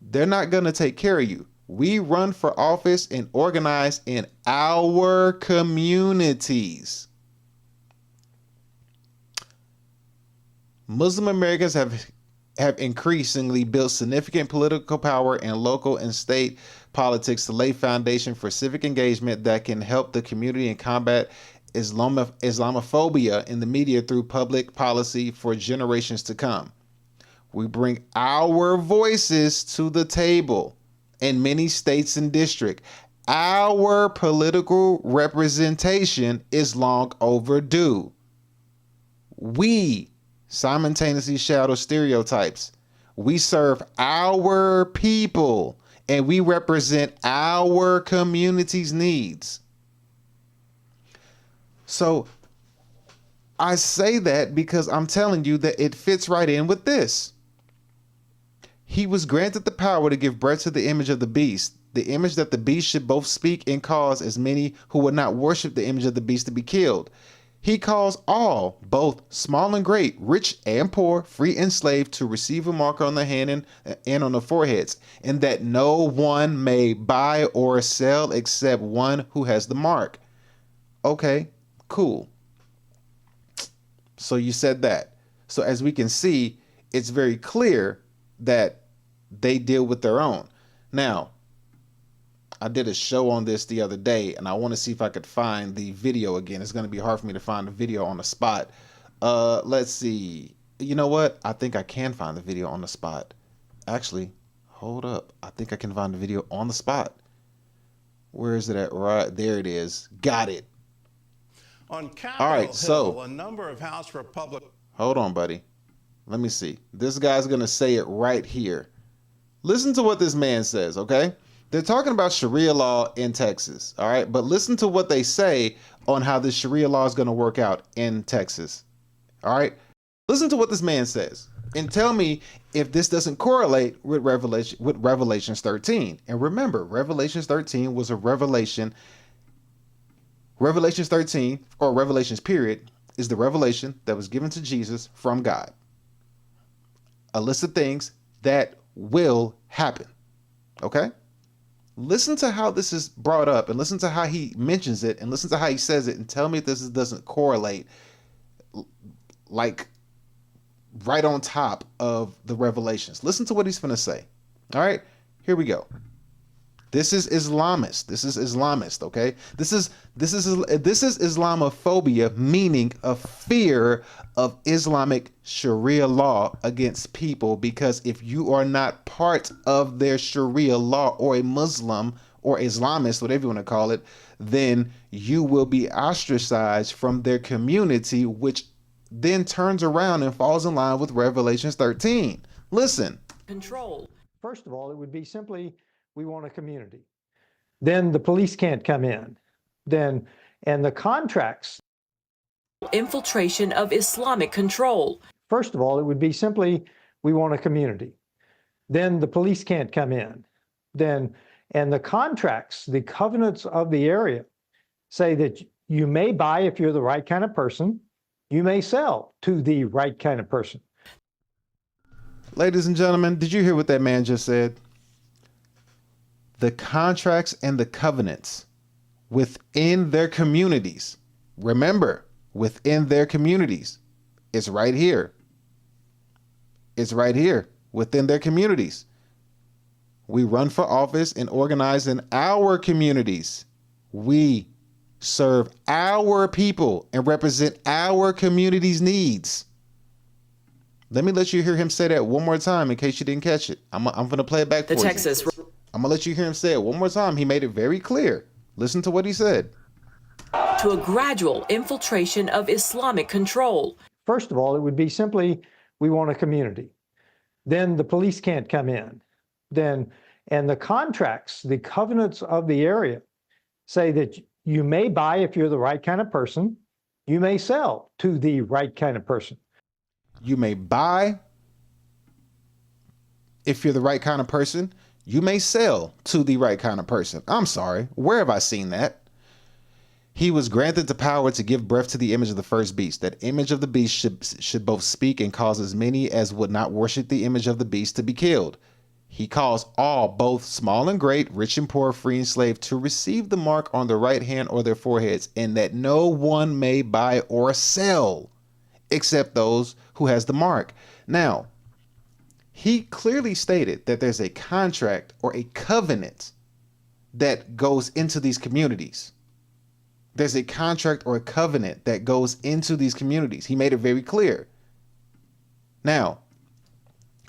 they're not going to take care of you. We run for office and organize in our communities. Muslim Americans have increasingly built significant political power in local and state politics to lay foundation for civic engagement that can help the community and combat Islamophobia in the media through public policy for generations to come. We bring our voices to the table in many states and districts. Our political representation is long overdue. We simultaneously shadow stereotypes. We serve our people and we represent our community's needs. So I say that because I'm telling you that it fits right in with this. He was granted the power to give breath to the image of the beast, the image that the beast should both speak and cause as many who would not worship the image of the beast to be killed. He calls all, both small and great, rich and poor, free and slave, to receive a mark on the hand and on the foreheads, and that no one may buy or sell except one who has the mark. Okay, cool. So you said that. So as we can see, it's very clear that they deal with their own. Now, I did a show on this the other day, and I want to see if I could find the video again. It's going to be hard for me to find the video on the spot. Let's see. You know what? I think I can find the video on the spot. Actually, hold up. I think I can find the video on the spot. Where is it at? Right there it is. Got it. On Capitol All right, Hill, so a number of House Republicans. Hold on, buddy. Let me see. This guy's going to say it right here. Listen to what this man says, okay? They're talking about Sharia law in Texas, all right? But listen to what they say on how the Sharia law is going to work out in Texas, all right? Listen to what this man says and tell me if this doesn't correlate with Revelations 13. And remember, Revelations 13 was a revelation. Revelations 13, or Revelations period, is the revelation that was given to Jesus from God. A list of things that will happen, okay? Listen to how this is brought up and listen to how he mentions it and listen to how he says it and tell me if this doesn't correlate like right on top of the Revelations. Listen to what he's going to say. All right, here we go. This is Islamist. This is Islamist, okay? This is Islamophobia, meaning a fear of Islamic Sharia law against people, because if you are not part of their Sharia law or a Muslim or Islamist, whatever you want to call it, then you will be ostracized from their community, which then turns around and falls in line with Revelations 13. Listen. Control. First of all, it would be simply, we want a community. Then the police can't come in. And the contracts. Infiltration of Islamic control. First of all, it would be simply, we want a community. Then the police can't come in. And the contracts, the covenants of the area say that you may buy if you're the right kind of person. You may sell to the right kind of person. Ladies and gentlemen, did you hear what that man just said? The contracts and the covenants within their communities. Remember, within their communities. It's right here. It's right here within their communities. We run for office and organize in our communities. We serve our people and represent our community's needs. Let me let you hear him say that one more time in case you didn't catch it. I'm going to play it back for you. I'm going to let you hear him say it one more time. He made it very clear. Listen to what he said. To a gradual infiltration of Islamic control. First of all, it would be simply, we want a community. Then the police can't come in. and the contracts, the covenants of the area say that you may buy if you're the right kind of person. You may sell to the right kind of person. You may buy if you're the right kind of person. You may sell to the right kind of person. I'm sorry, where have I seen that? He was granted the power to give breath to the image of the first beast. That image of the beast should both speak and cause as many as would not worship the image of the beast to be killed. He calls all, both small and great, rich and poor, free and slave, to receive the mark on their right hand or their foreheads, and that no one may buy or sell except those who has the mark. Now, he clearly stated that there's a contract or a covenant that goes into these communities. There's a contract or a covenant that goes into these communities. He made it very clear. Now,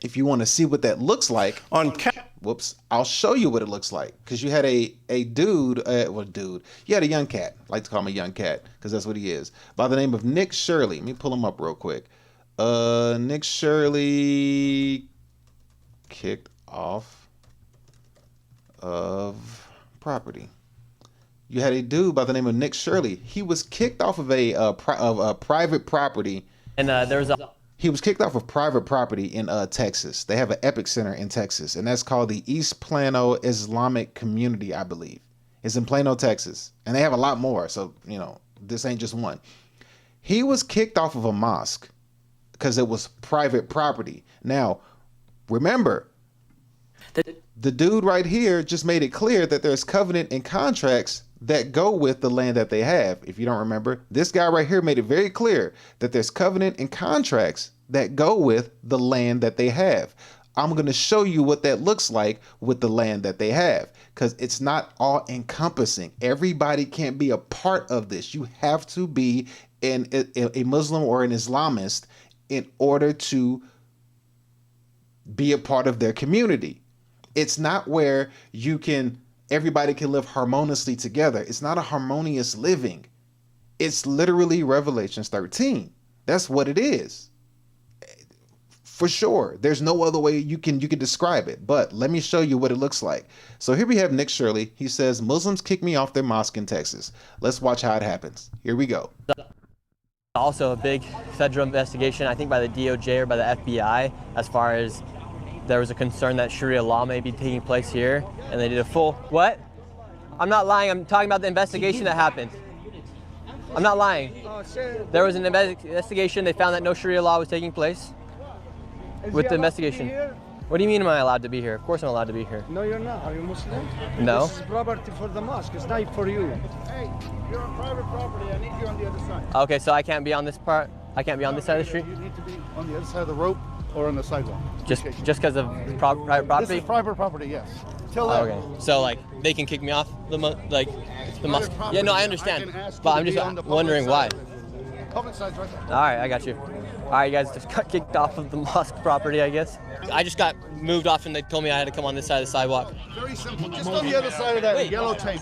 if you want to see what that looks like, I'll show you what it looks like. Because you had a dude, you had a young cat. I like to call him a young cat because that's what he is. By the name of Nick Shirley. Let me pull him up real quick. Nick Shirley kicked off of property. You had a dude by the name of Nick Shirley. He was kicked off of a private property. And he was kicked off of private property in Texas. They have an Epic Center in Texas, and that's called the East Plano Islamic Community, I believe. It's in Plano, Texas. And they have a lot more, so, you know, this ain't just one. He was kicked off of a mosque because it was private property. Now, remember, the dude right here just made it clear that there's covenant and contracts that go with the land that they have. If you don't remember, this guy right here made it very clear that there's covenant and contracts that go with the land that they have. I'm going to show you what that looks like with the land that they have, because it's not all encompassing. Everybody can't be a part of this. You have to be a Muslim or an Islamist in order to be a part of their community. It's not where everybody can live harmoniously together. It's not a harmonious living. It's literally Revelations 13. That's what it is. For sure. There's no other way you can describe it. But let me show you what it looks like. So here we have Nick Shirley. He says, Muslims kick me off their mosque in Texas. Let's watch how it happens. Here we go. Also a big federal investigation, I think by the DOJ or by the FBI, as far as there was a concern that Sharia law may be taking place here, and they did a full, what? I'm not lying, I'm talking about the investigation that happened. I'm not lying. There was an investigation, they found that no Sharia law was taking place with the investigation. What do you mean am I allowed to be here? Of course I'm allowed to be here. No, you're not. Are you Muslim? No. This is property for the mosque, it's not for you. Hey, you're on private property, I need you on the other side. Okay, so I can't be on this part? I can't be on this side of the street? You need to be on the other side of the rope or on the sidewalk. Just because of private property? This is private property, yes. Okay, so like they can kick me off the mosque? Yeah, no, I understand, but I'm just wondering why. Public side's right there. All right, I got you. All right, you guys just got kicked off of the mosque property, I guess. I just got moved off and they told me I had to come on this side of the sidewalk. Very simple. Just on the other side of that yellow tape.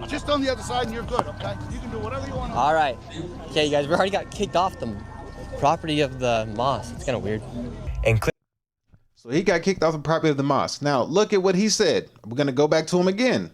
Just on the other side and you're good, okay? You can do whatever you want. All right. Okay, you guys, we already got kicked off the property of the mosque. It's kind of weird. So he got kicked off the property of the mosque. Now, look at what he said. We're going to go back to him again.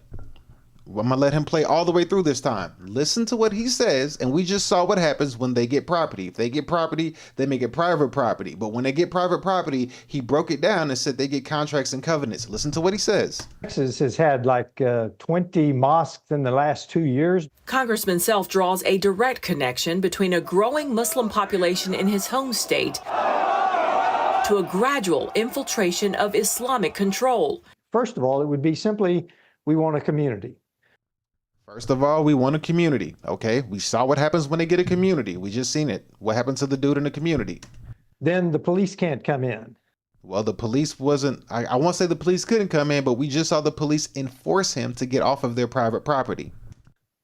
I'm going to let him play all the way through this time. Listen to what he says, and we just saw what happens when they get property. If they get property, they make it private property. But when they get private property, he broke it down and said they get contracts and covenants. Listen to what he says. Texas has had like 20 mosques in the last 2 years. Congressman Self draws a direct connection between a growing Muslim population in his home state to a gradual infiltration of Islamic control. First of all, it would be simply, we want a community. First of all, we want a community, okay? We saw what happens when they get a community. We just seen it. What happened to the dude in the community? Then the police can't come in. Well, the police wasn't, I won't say the police couldn't come in, but we just saw the police enforce him to get off of their private property.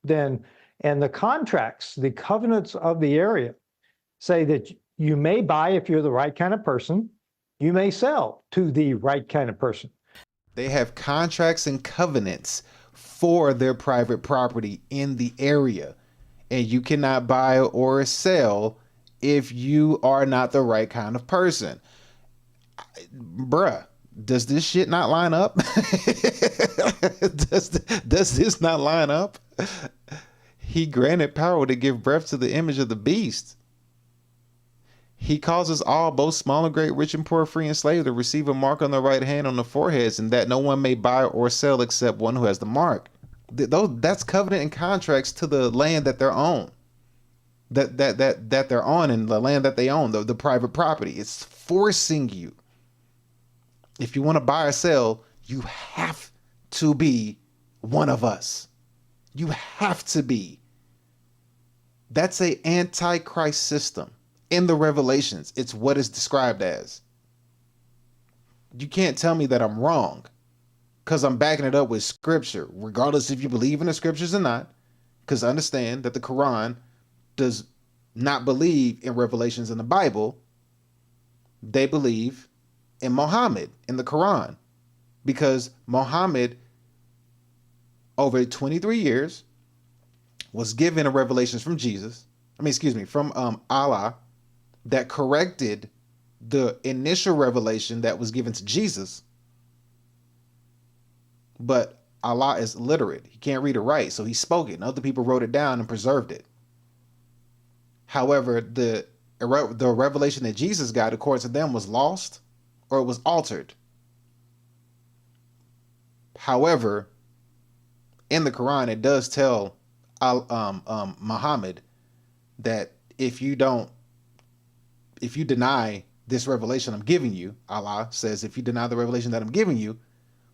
Then, and the contracts, the covenants of the area say that you may buy if you're the right kind of person. You may sell to the right kind of person. They have contracts and covenants for their private property in the area, and you cannot buy or sell if you are not the right kind of person. Bruh, Does this shit not line up? does this not line up? He granted power to give breath to the image of the beast. He causes all, both small and great, rich and poor, free and slave, to receive a mark on their right hand, on the foreheads, and that no one may buy or sell except one who has the mark. That's covenant and contracts to the land that they're on. That they're on, and the land that they own, the private property. It's forcing you. If you want to buy or sell, you have to be one of us. You have to be. That's a antichrist system. In the Revelations, it's what it's described as. You can't tell me that I'm wrong, because I'm backing it up with scripture, regardless if you believe in the scriptures or not, because understand that the Quran does not believe in revelations in the Bible. They believe in Muhammad in the Quran, because Muhammad, over 23 years, was given a revelations from from Allah, that corrected the initial revelation that was given to Jesus. But Allah is illiterate. He can't read or write, so he spoke it, and other people wrote it down and preserved it. However, the revelation that Jesus got, according to them, was lost or it was altered. However, in the Quran, it does tell Muhammad that if you deny this revelation I'm giving you, Allah says, if you deny the revelation that I'm giving you,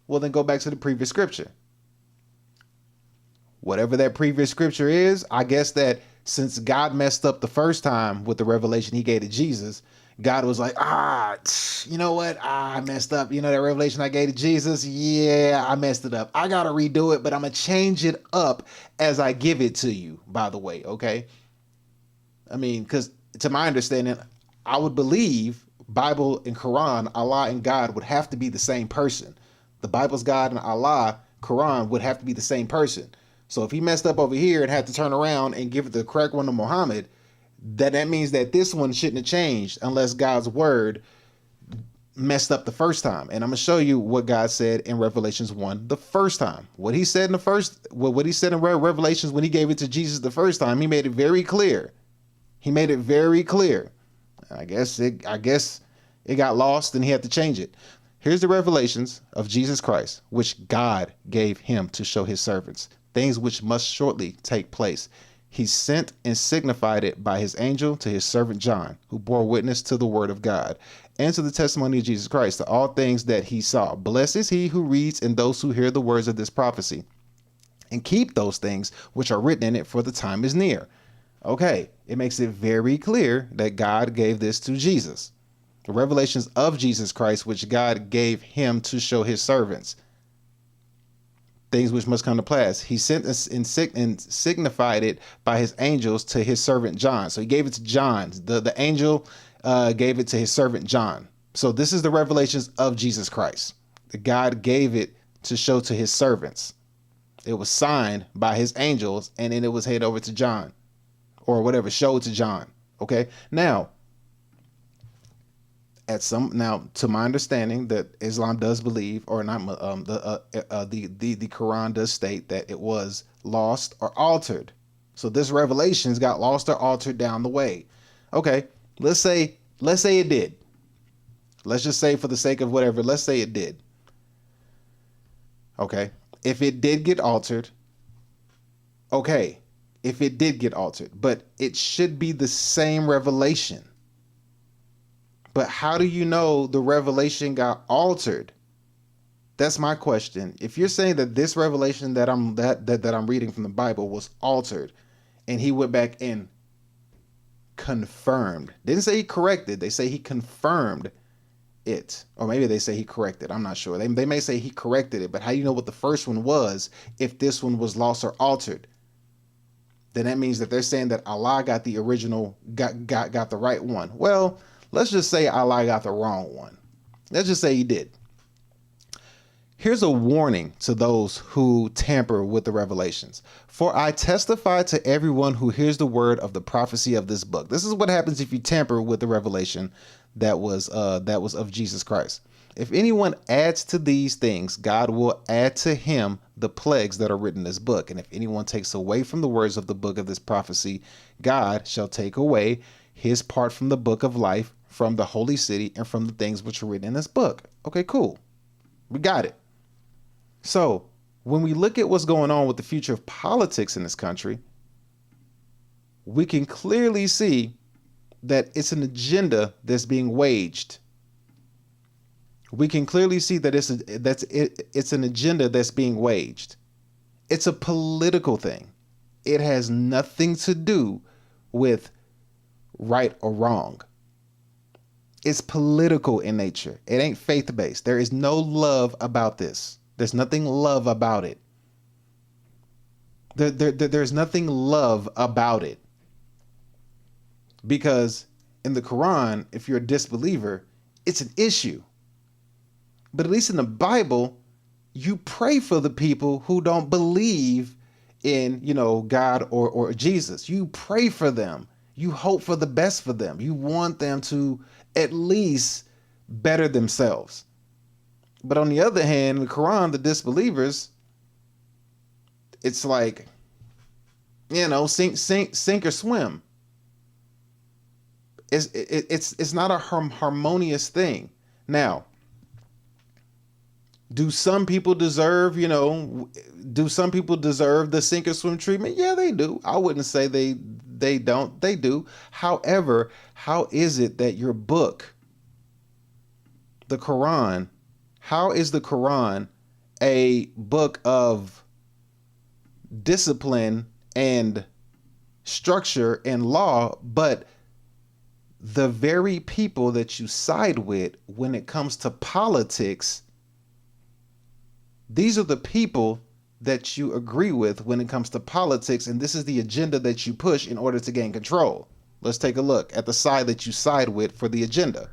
well, then go back to the previous scripture. Whatever that previous scripture is, I guess that since God messed up the first time with the revelation he gave to Jesus, God was like, you know what? I messed up. You know that revelation I gave to Jesus? Yeah, I messed it up. I got to redo it, but I'm going to change it up as I give it to you, by the way, okay? I mean, because to my understanding, I would believe Bible and Quran, Allah and God would have to be the same person. The Bible's God and Allah, Quran, would have to be the same person. So if he messed up over here and had to turn around and give it the correct one to Muhammad, that means that this one shouldn't have changed unless God's word messed up the first time. And I'm going to show you what God said in Revelations 1 the first time. What he said what he said in Revelations when he gave it to Jesus the first time, he made it very clear. He made it very clear. I guess it got lost and he had to change it. Here's the revelations of Jesus Christ, which God gave him to show his servants, things which must shortly take place. He sent and signified it by his angel to his servant John, who bore witness to the word of God and to the testimony of Jesus Christ, to all things that he saw. Blessed is he who reads and those who hear the words of this prophecy and keep those things which are written in it, for the time is near. Okay, it makes it very clear that God gave this to Jesus. The revelations of Jesus Christ, which God gave him to show his servants, things which must come to pass. He sent and signified it by his angels to his servant John. So he gave it to John. The angel gave it to his servant John. So this is the revelations of Jesus Christ. God gave it to show to his servants. It was signed by his angels, and then it was handed over to John, or whatever, showed to John. Okay. Now, to my understanding, that Islam does believe, or not, the Quran does state that it was lost or altered. So this revelations got lost or altered down the way. Okay, let's say it did. Let's just say, for the sake of whatever, let's say it did. Okay, if it did get altered, okay, if it did get altered, but it should be the same revelation. But how do you know the revelation got altered? That's my question. If you're saying that this revelation that I'm reading from the Bible was altered, and he went back and confirmed, didn't say he corrected, they say he confirmed it, or maybe they say he corrected. I'm not sure. They may say he corrected it, but how do you know what the first one was if this one was lost or altered? Then that means that they're saying that Allah got the original, got the right one. Well, let's just say Allah got the wrong one. Let's just say he did. Here's a warning to those who tamper with the revelations. For I testify to everyone who hears the word of the prophecy of this book. This is what happens if you tamper with the revelation that was of Jesus Christ. If anyone adds to these things, God will add to him the plagues that are written in this book. And if anyone takes away from the words of the book of this prophecy, God shall take away his part from the book of life, from the holy city, and from the things which are written in this book. Okay, cool. We got it. So when we look at what's going on with the future of politics in this country, we can clearly see that it's an agenda that's being waged. We can clearly see that it's an agenda that's being waged. It's a political thing. It has nothing to do with right or wrong. It's political in nature. It ain't faith-based. There is no love about this. There's nothing love about it. There's nothing love about it. Because in the Quran, if you're a disbeliever, it's an issue. But at least in the Bible, you pray for the people who don't believe in, God or Jesus. You pray for them. You hope for the best for them. You want them to at least better themselves. But on the other hand, in the Quran, the disbelievers, it's like, sink or swim. It's not a harmonious thing. Now, do some people deserve the sink or swim treatment? Yeah, they do. I wouldn't say they don't. They do. However, how is it that your book, the Quran, how is the Quran a book of discipline and structure and law, but the very people that you side with when it comes to politics, these are the people that you agree with when it comes to politics, and this is the agenda that you push in order to gain control. Let's take a look at the side that you side with for the agenda.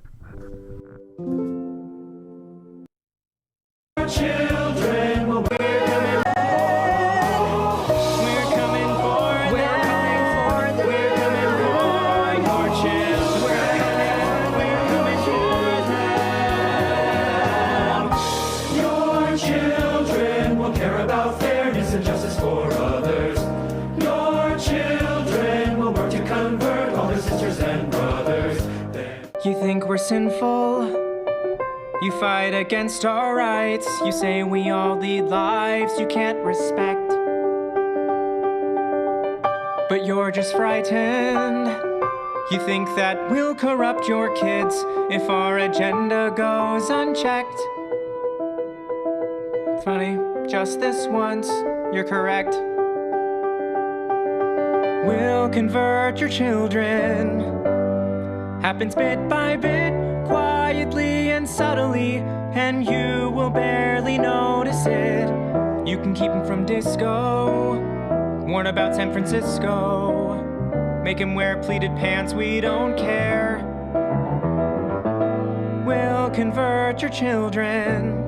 Children, well, we're coming for them. We're coming for them. We're coming for your children. We're coming for them. Your children will care about fairness and justice for others. Your children will work to convert all their sisters and brothers. You think we're sinful? You fight against our rights. You say we all lead lives you can't respect. But you're just frightened. You think that we'll corrupt your kids if our agenda goes unchecked. Funny, just this once, you're correct. We'll convert your children. Happens bit by bit, quietly and subtly, and you will barely notice it. You can keep him from disco, warn about San Francisco, make him wear pleated pants, we don't care. We'll convert your children,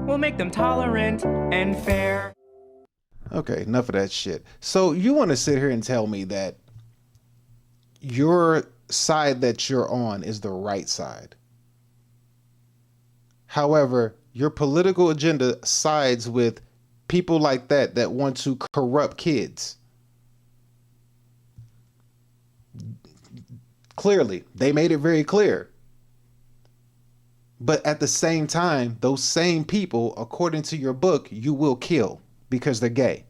we'll make them tolerant and fair. Okay, enough of that shit. So you want to sit here and tell me that your side that you're on is the right side. However, your political agenda sides with people like that want to corrupt kids. Clearly, they made it very clear. But at the same time, those same people, according to your book, you will kill because they're gay.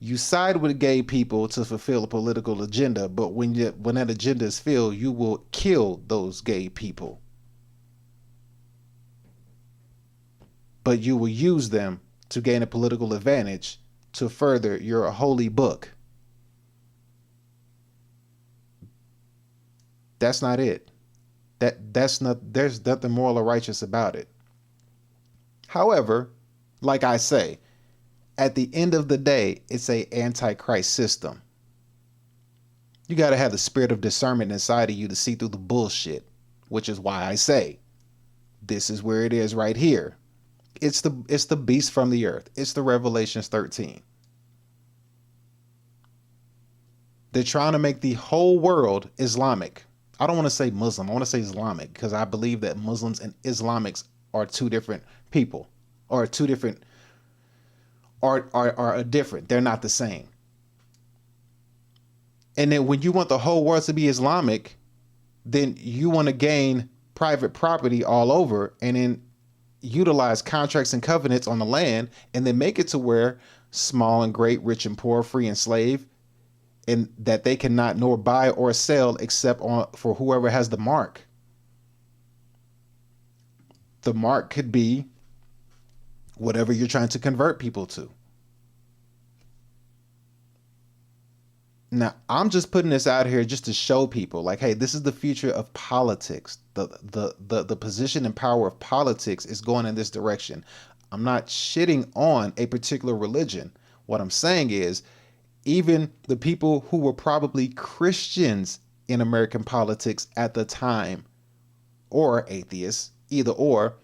You side with gay people to fulfill a political agenda, but when that agenda is filled, you will kill those gay people. But you will use them to gain a political advantage to further your holy book. That's not it. There's nothing moral or righteous about it. However, like I say, at the end of the day, it's a antichrist system. You got to have the spirit of discernment inside of you to see through the bullshit, which is why I say this is where it is right here. It's the beast from the earth. It's the Revelations 13. They're trying to make the whole world Islamic. I don't want to say Muslim. I want to say Islamic, because I believe that Muslims and Islamics are two different people, or two different, are different. They're not the same. And then when you want the whole world to be Islamic, then you want to gain private property all over, and then utilize contracts and covenants on the land, and then make it to where small and great, rich and poor, free and slave, and that they cannot nor buy or sell except for whoever has the mark. The mark could be whatever you're trying to convert people to. Now, I'm just putting this out here just to show people, like, hey, this is the future of politics. The position and power of politics is going in this direction. I'm not shitting on a particular religion. What I'm saying is, even the people who were probably Christians in American politics at the time, or atheists, either or,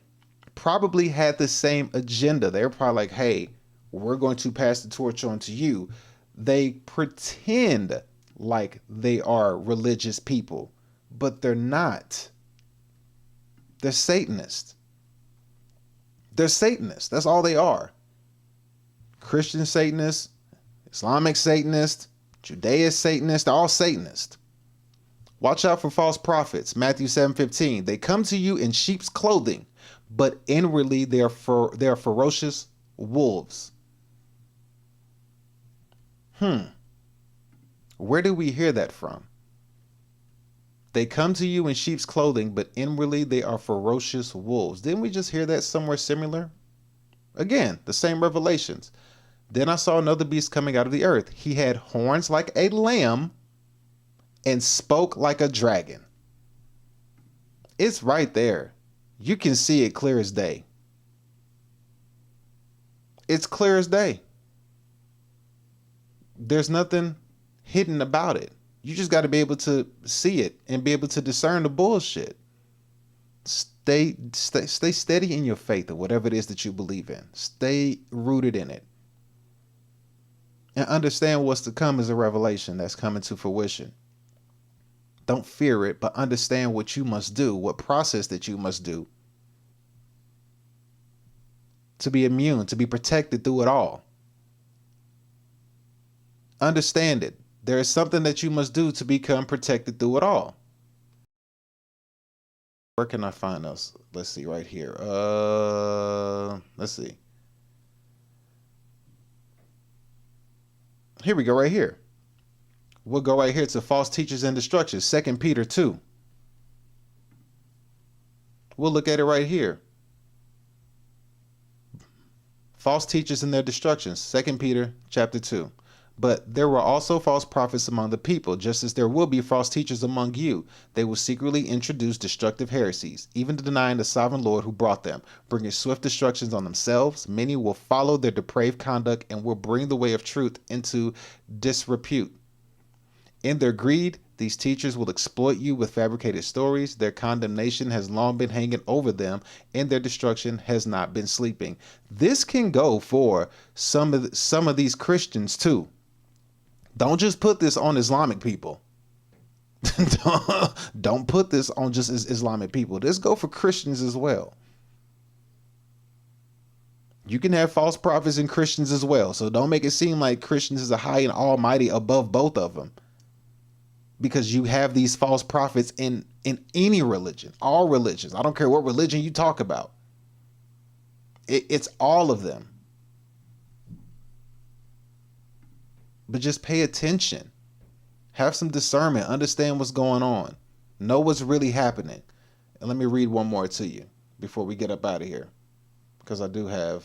probably had the same agenda. They were probably like, hey, we're going to pass the torch on to you. They pretend like they are religious people, but they're not. They're Satanists. They're Satanists. That's all they are. Christian Satanists, Islamic Satanists, Judaist Satanists, they're all Satanists. Watch out for false prophets. Matthew 7:15. They come to you in sheep's clothing, but inwardly they are ferocious wolves. Where do we hear that from? They come to you in sheep's clothing, but inwardly they are ferocious wolves. Didn't we just hear that somewhere similar? Again, the same revelations. Then I saw another beast coming out of the earth. He had horns like a lamb and spoke like a dragon. It's right there. You can see it clear as day. It's clear as day. There's nothing hidden about it. You just got to be able to see it and be able to discern the bullshit. Stay steady in your faith or whatever it is that you believe in. Stay rooted in it. And understand what's to come is a revelation that's coming to fruition. Don't fear it, but understand what you must do, what process that you must do to be immune, to be protected through it all. Understand it. There is something that you must do to become protected through it all. Where can I find those? Let's see right here. Let's see. Here we go right here. We'll go right here to false teachers and destructions. 2 Peter 2. We'll look at it right here. False teachers and their destructions. 2 Peter chapter 2. But there were also false prophets among the people, just as there will be false teachers among you. They will secretly introduce destructive heresies, even denying the sovereign Lord who brought them, bringing swift destructions on themselves. Many will follow their depraved conduct and will bring the way of truth into disrepute. In their greed, these teachers will exploit you with fabricated stories. Their condemnation has long been hanging over them, and their destruction has not been sleeping. This can go for some of these Christians too. Don't just put this on Islamic people. Don't put this on just Islamic people. This go for Christians as well. You can have false prophets and Christians as well. So don't make it seem like Christians is a high and almighty above both of them. Because you have these false prophets in any religion, all religions. I don't care what religion you talk about. It's all of them. But just pay attention. Have some discernment. Understand what's going on. Know what's really happening. And let me read one more to you before we get up out of here. Because I do have...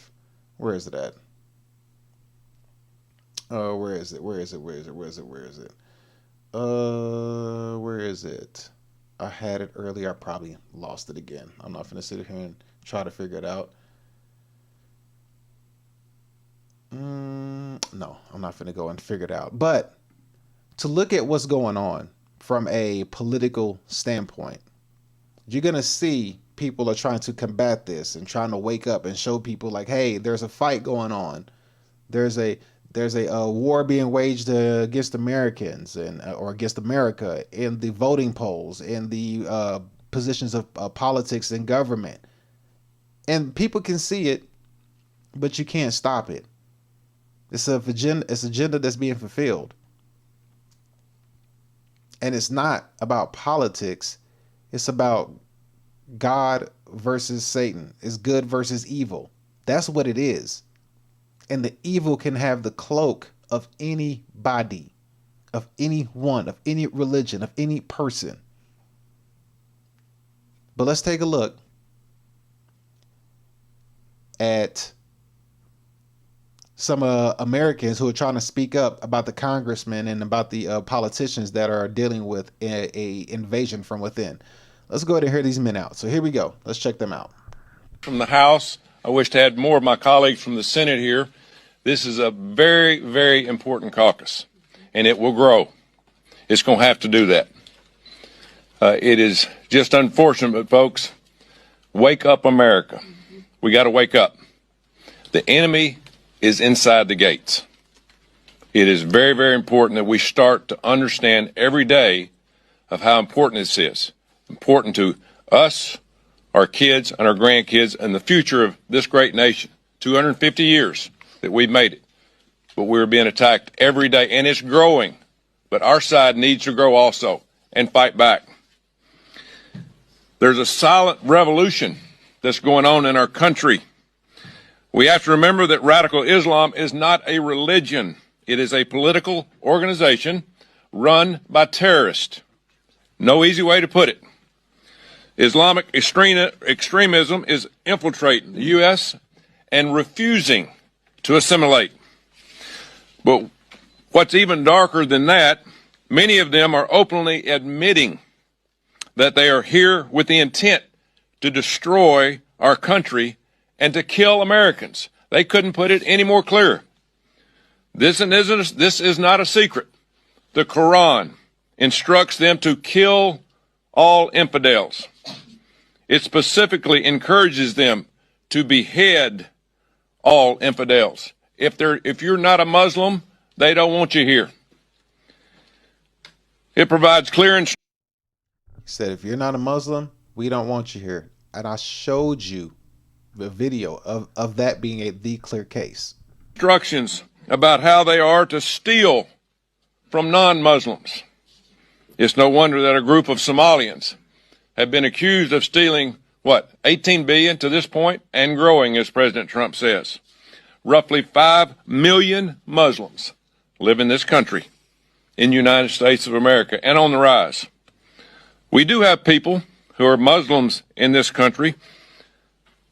Where is it at? Where is it? Where is it? Where is it? Where is it? Where is it? Where is it? I had it earlier. I probably lost it again. I'm not going to sit here and try to figure it out. No, I'm not going to go and figure it out. But to look at what's going on from a political standpoint, you're going to see people are trying to combat this and trying to wake up and show people like, hey, there's a fight going on. There's There's a war being waged against Americans and or against America in the voting polls, in the positions of politics and government. And people can see it, but you can't stop it. It's an agenda that's being fulfilled. And it's not about politics. It's about God versus Satan. It's good versus evil. That's what it is. And the evil can have the cloak of anybody, of anyone, of any religion, of any person. But let's take a look at some Americans who are trying to speak up about the congressmen and about the politicians that are dealing with a invasion from within. Let's go ahead and hear these men out. So here we go. Let's check them out. From the House, I wish to have more of my colleagues from the Senate here. This is a very, very important caucus, and it will grow. It's going to have to do that. It is just unfortunate, but folks, wake up, America. We got to wake up. The enemy is inside the gates. It is very, very important that we start to understand every day of how important this is. Important to us, our kids, and our grandkids, and the future of this great nation. 250 years that we've made it. But we're being attacked every day, and it's growing. But our side needs to grow also and fight back. There's a silent revolution that's going on in our country. We have to remember that radical Islam is not a religion. It is a political organization run by terrorists. No easy way to put it. Islamic extremism is infiltrating the U.S. and refusing to assimilate. But what's even darker than that, many of them are openly admitting that they are here with the intent to destroy our country and to kill Americans. They couldn't put it any more clear. This is not a secret. The Quran instructs them to kill all infidels. It specifically encourages them to behead all infidels. If you're not a Muslim, they don't want you here. It provides clear instructions. He said, if you're not a Muslim, we don't want you here. And I showed you the video of that being the clear case. Instructions about how they are to steal from non-Muslims. It's no wonder that a group of Somalians have been accused of stealing, 18 billion to this point, and growing, as President Trump says. Roughly 5 million Muslims live in this country, in the United States of America, and on the rise. We do have people who are Muslims in this country,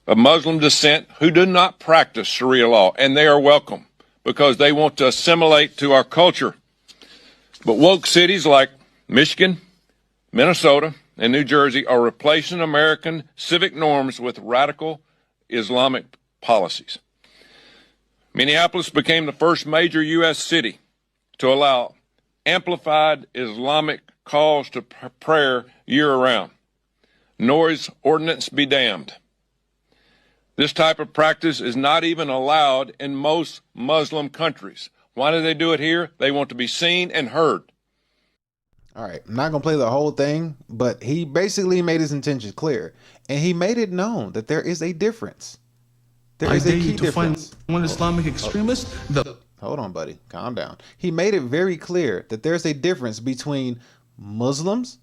of Muslim descent, who do not practice Sharia law, and they are welcome because they want to assimilate to our culture. But woke cities like Michigan, Minnesota, and New Jersey are replacing American civic norms with radical Islamic policies. Minneapolis became the first major U.S. city to allow amplified Islamic calls to prayer year-round. Noise ordinance be damned. This type of practice is not even allowed in most Muslim countries. Why do they do it here? They want to be seen and heard. All right, I'm not going to play the whole thing, but he basically made his intentions clear. And he made it known that there is a difference. There is a key difference. Find one Islamic extremist. Hold on, buddy. Calm down. He made it very clear that there's a difference between Muslims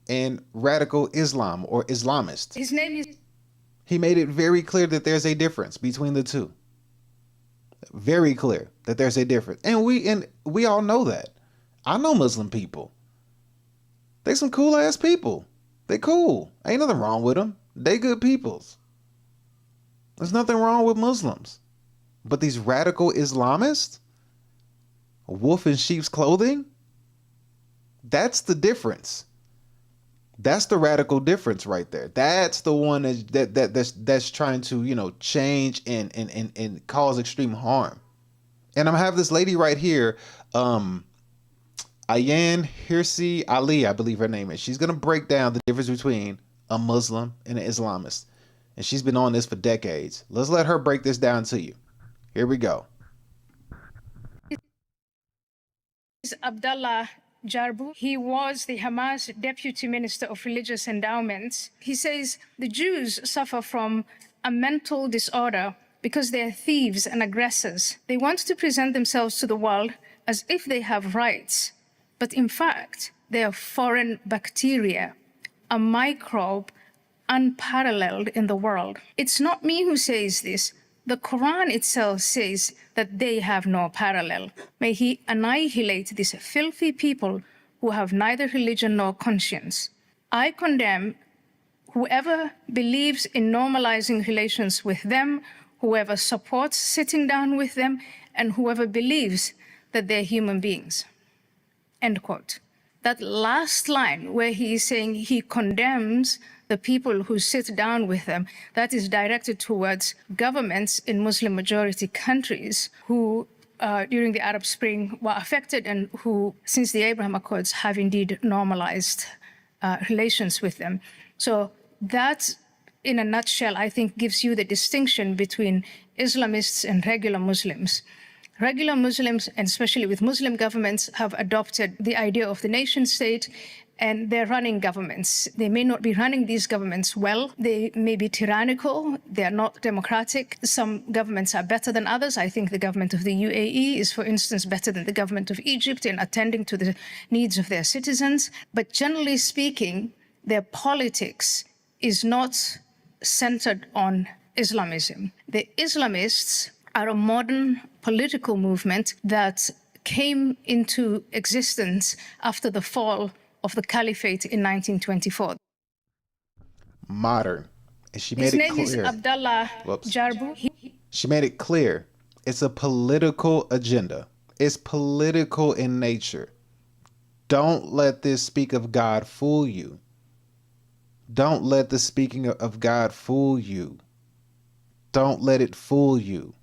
and radical Islam or Islamists. His name is... He made it very clear that there's a difference between the two. Very clear that there's a difference. And we all know that. I know Muslim people. They some cool ass people. They cool. Ain't nothing wrong with them. They good peoples. There's nothing wrong with Muslims. But these radical Islamists, wolf in sheep's clothing, that's the difference. That's the radical difference right there. That's the one that's trying to, change and cause extreme harm. And I'm gonna have this lady right here, Ayan Hirsi Ali, I believe her name is. She's gonna break down the difference between a Muslim and an Islamist. And she's been on this for decades. Let's let her break this down to you. Here we go. is Abdallah Jarbu. He was the Hamas Deputy Minister of Religious Endowments. He says the Jews suffer from a mental disorder because they're thieves and aggressors. They want to present themselves to the world as if they have rights, but in fact, they are foreign bacteria, a microbe unparalleled in the world. It's not me who says this. The Quran itself says that they have no parallel. May He annihilate these filthy people who have neither religion nor conscience. I condemn whoever believes in normalizing relations with them, whoever supports sitting down with them, and whoever believes that they're human beings. End quote. That last line where he is saying he condemns the people who sit down with them, that is directed towards governments in Muslim-majority countries who, during the Arab Spring, were affected and who, since the Abraham Accords, have indeed normalized relations with them. So that, in a nutshell, I think gives you the distinction between Islamists and regular Muslims. Regular Muslims, and especially with Muslim governments, have adopted the idea of the nation state, and they're running governments. They may not be running these governments well. They may be tyrannical. They're not democratic. Some governments are better than others. I think the government of the UAE is, for instance, better than the government of Egypt in attending to the needs of their citizens. But generally speaking, their politics is not centered on Islamism. The Islamists are a modern political movement that came into existence after the fall of the caliphate in 1924. Modern. And she made His it name clear. is Abdallah Jarbu. She made it clear. It's a political agenda. It's political in nature. Don't let this speak of God fool you. Don't let the speaking of God fool you. Don't let it fool you.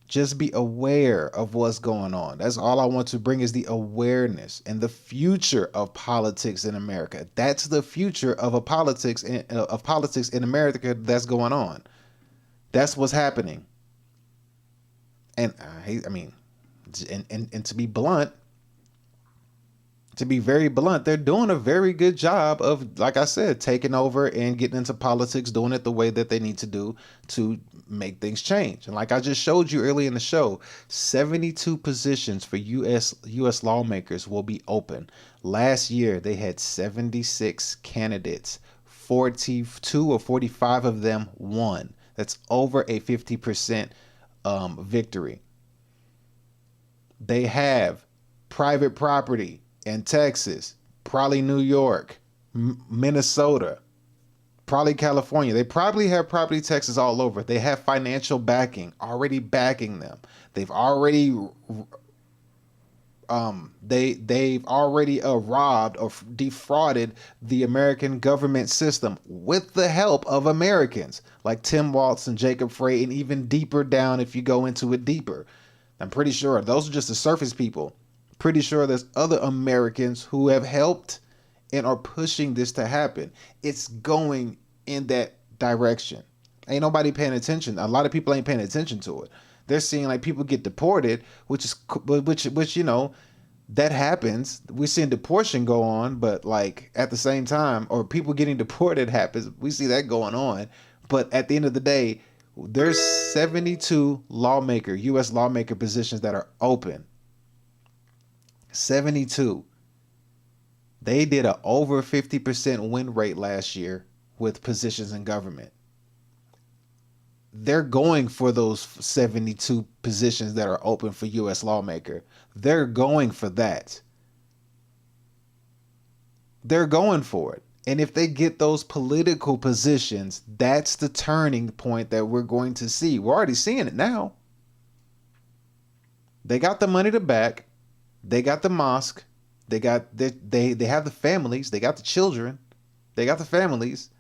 Just be aware of what's going on. That's all I want to bring is the awareness and the future of politics in America. That's the future of politics in America that's going on. That's what's happening. And I mean, and to be blunt, to be very blunt, they're doing a very good job of, like I said, taking over and getting into politics, doing it the way that they need to do to make things change. And like I just showed you early in the show, 72 positions for U.S. lawmakers will be open. Last year, they had 76 candidates. 42 or 45 of them won. That's over a 50% victory. They have private property in Texas, probably New York, Minnesota, probably California. They probably have property taxes all over. They have financial backing already backing them. They've already they've already robbed or defrauded the American government system with the help of Americans like Tim Walz and Jacob Frey, and even deeper down if you go into it deeper. I'm pretty sure those are just the surface people. Pretty sure there's other Americans who have helped and are pushing this to happen. It's going in that direction. Ain't nobody paying attention. A lot of people ain't paying attention to it. They're seeing like people get deported, which you know, that happens. We're seeing deportation go on, but like at the same time, or people getting deported happens. We see that going on. But at the end of the day, there's 72 U.S. lawmaker positions that are open. 72. They did a over 50% win rate last year with positions in government. They're going for those 72 positions that are open for U.S. lawmaker. They're going for that. They're going for it. And if they get those political positions, that's the turning point that we're going to see. We're already seeing it now. They got the money to back. They got the mosque. They have the families. They got the children. They got the families.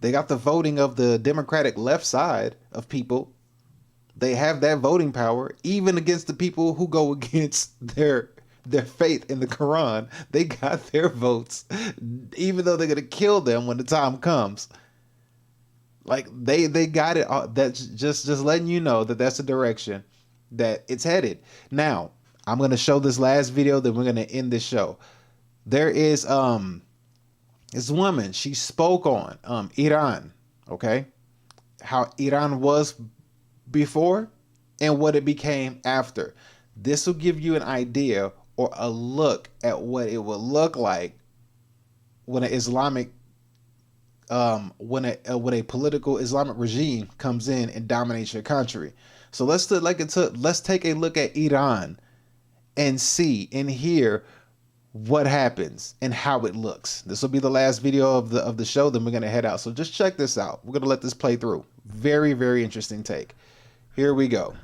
They got the voting of the Democratic left side of people. They have that voting power, even against the people who go against their faith in the Quran. They got their votes, even though they're gonna kill them when the time comes. Like they got it. That's just letting you know that that's the direction that it's headed. Now, I'm going to show this last video, then we're going to end this show. There is this woman, she spoke on Iran, okay? How Iran was before and what it became after. This will give you an idea or a look at what it would look like when an Islamic when a political Islamic regime comes in and dominates your country. So let's take a look at Iran and see and hear what happens and how it looks. This will be the last video of the show, then we're going to head out. So just check this out. We're going to let this play through. Very, very interesting take. Here we go.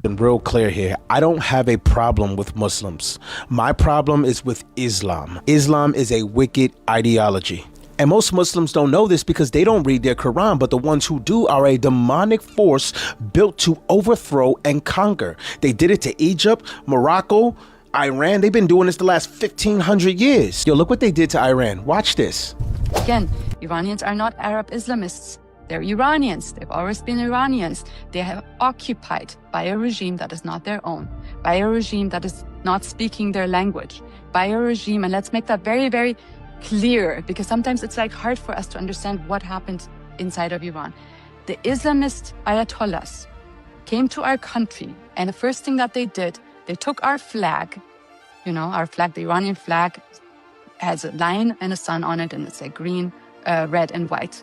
And real clear here, I don't have a problem with Muslims. My problem is with Islam. Islam is a wicked ideology. And most Muslims don't know this because they don't read their Quran, but the ones who do are a demonic force built to overthrow and conquer. They did it to Egypt, Morocco, Iran. They've been doing this the last 1,500 years. Yo, look what they did to Iran. Watch this. Again, Iranians are not Arab Islamists. They're Iranians. They've always been Iranians. They have occupied by a regime that is not their own, by a regime that is not speaking their language, by a regime, and let's make that very, very clear, because sometimes it's like hard for us to understand what happened inside of Iran. The Islamist Ayatollahs came to our country, and the first thing that they did, they took our flag, you know, our flag, the Iranian flag, has a lion and a sun on it, and it's like green, red, and white.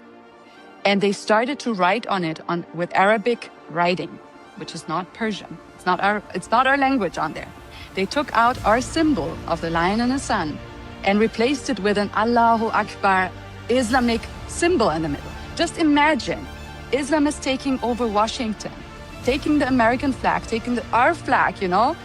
And they started to write on it with Arabic writing, which is not Persian. It's not our language on there. They took out our symbol of the lion and the sun and replaced it with an Allahu Akbar Islamic symbol in the middle. Just imagine Islam is taking over Washington, taking the American flag, taking our flag, you know,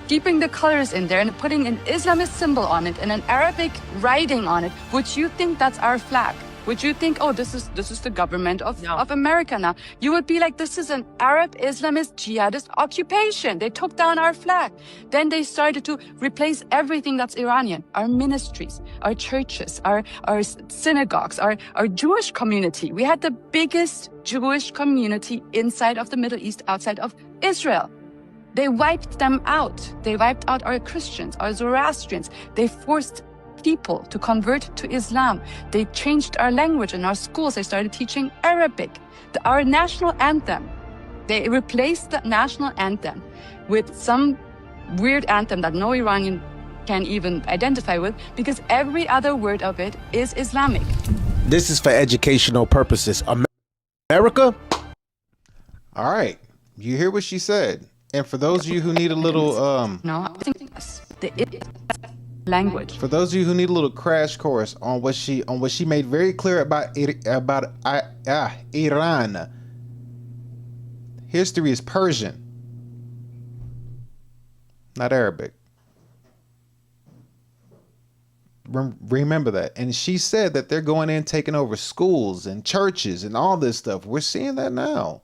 keeping the colors in there and putting an Islamist symbol on it and an Arabic writing on it. Would you think that's our flag? Would you think, oh, this is the government of America now? You would be like, this is an Arab Islamist jihadist occupation. They took down our flag. Then they started to replace everything that's Iranian, our ministries, our churches, our synagogues, our Jewish community. We had the biggest Jewish community inside of the Middle East, outside of Israel. They wiped them out. They wiped out our Christians, our Zoroastrians. They forced people to convert to Islam. They changed our language in our schools. They started teaching Arabic. Our national anthem, they replaced the national anthem with some weird anthem that no Iranian can even identify with, because every other word of it is Islamic. This is for educational purposes. America? All right. You hear what she said. And for those of you who need a little no, I think language. For those of you who need a little crash course on what she made very clear about Iran. History is Persian, not Arabic. Remember that. And she said that they're going in taking over schools and churches and all this stuff. We're seeing that now.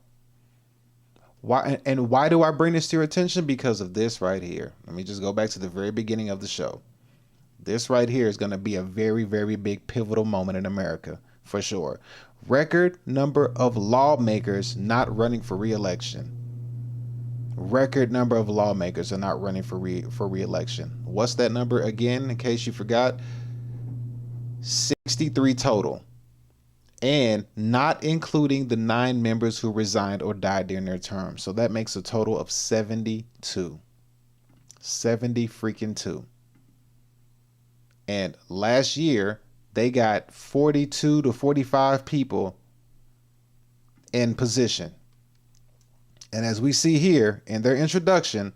Why do I bring this to your attention? Because of this right here. Let me just go back to the very beginning of the show. This right here is going to be a very, very big pivotal moment in America, for sure. Record number of lawmakers not running for re-election. Record number of lawmakers are not running for re-election. What's that number again, in case you forgot? 63 total. And not including the 9 members who resigned or died during their term. So that makes a total of 72. 70 freaking 2. And last year, they got 42 to 45 people in position. And as we see here in their introduction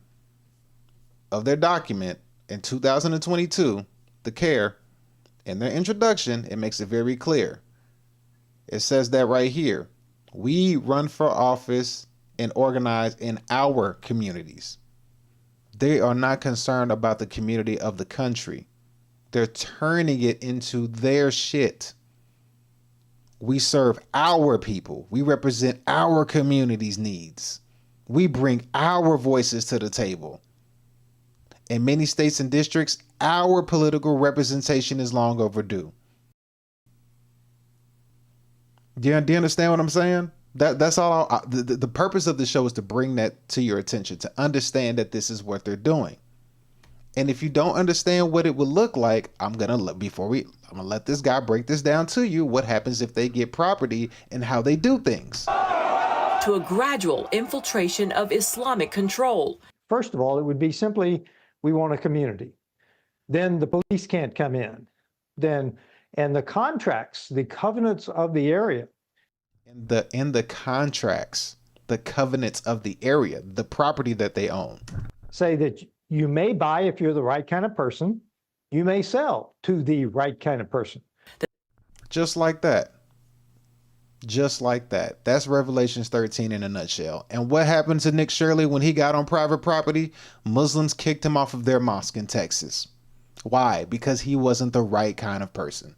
of their document in 2022, the CARE, in their introduction, it makes it very clear. It says that right here. We run for office and organize in our communities. They are not concerned about the community of the country. They're turning it into their shit. We serve our people. We represent our community's needs. We bring our voices to the table. In many states and districts, our political representation is long overdue. Do you understand what I'm saying? That's all. The purpose of the show is to bring that to your attention, to understand that this is what they're doing. And if you don't understand what it would look like, I'm gonna let this guy break this down to you. What happens if they get property and how they do things. To a gradual infiltration of Islamic control. First of all, it would be simply, we want a community. Then the police can't come in. And the contracts, the covenants of the area. In the contracts, the covenants of the area, the property that they own. Say that you may buy if you're the right kind of person. You may sell to the right kind of person. Just like that. Just like that. That's Revelations 13 in a nutshell. And what happened to Nick Shirley when he got on private property? Muslims kicked him off of their mosque in Texas. Why? Because he wasn't the right kind of person.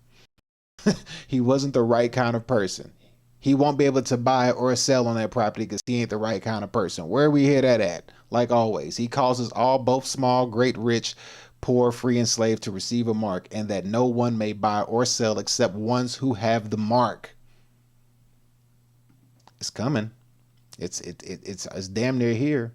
He wasn't the right kind of person. He won't be able to buy or sell on that property because he ain't the right kind of person. Where we hear that at? Like always, he calls us all, both small, great, rich, poor, free, and slave, to receive a mark, and that no one may buy or sell except ones who have the mark. It's coming. It's damn near here.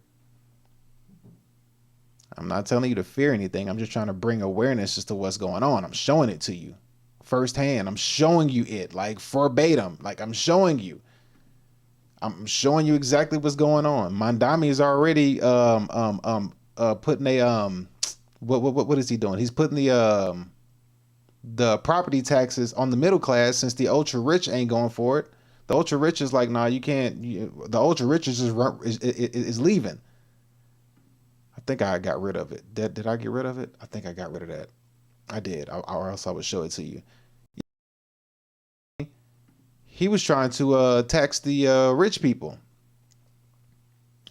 I'm not telling you to fear anything. I'm just trying to bring awareness as to what's going on. I'm showing it to you firsthand. I'm showing you it like verbatim. Like I'm showing you exactly what's going on. Mandami is already putting a what is he doing? He's putting the property taxes on the middle class, since the ultra rich ain't going for it. The ultra rich is like, nah, you can't. The ultra rich is leaving. I think I got rid of it. Did I get rid of it? I think I got rid of that. I did, or else I would show it to you. He was trying to tax the rich people.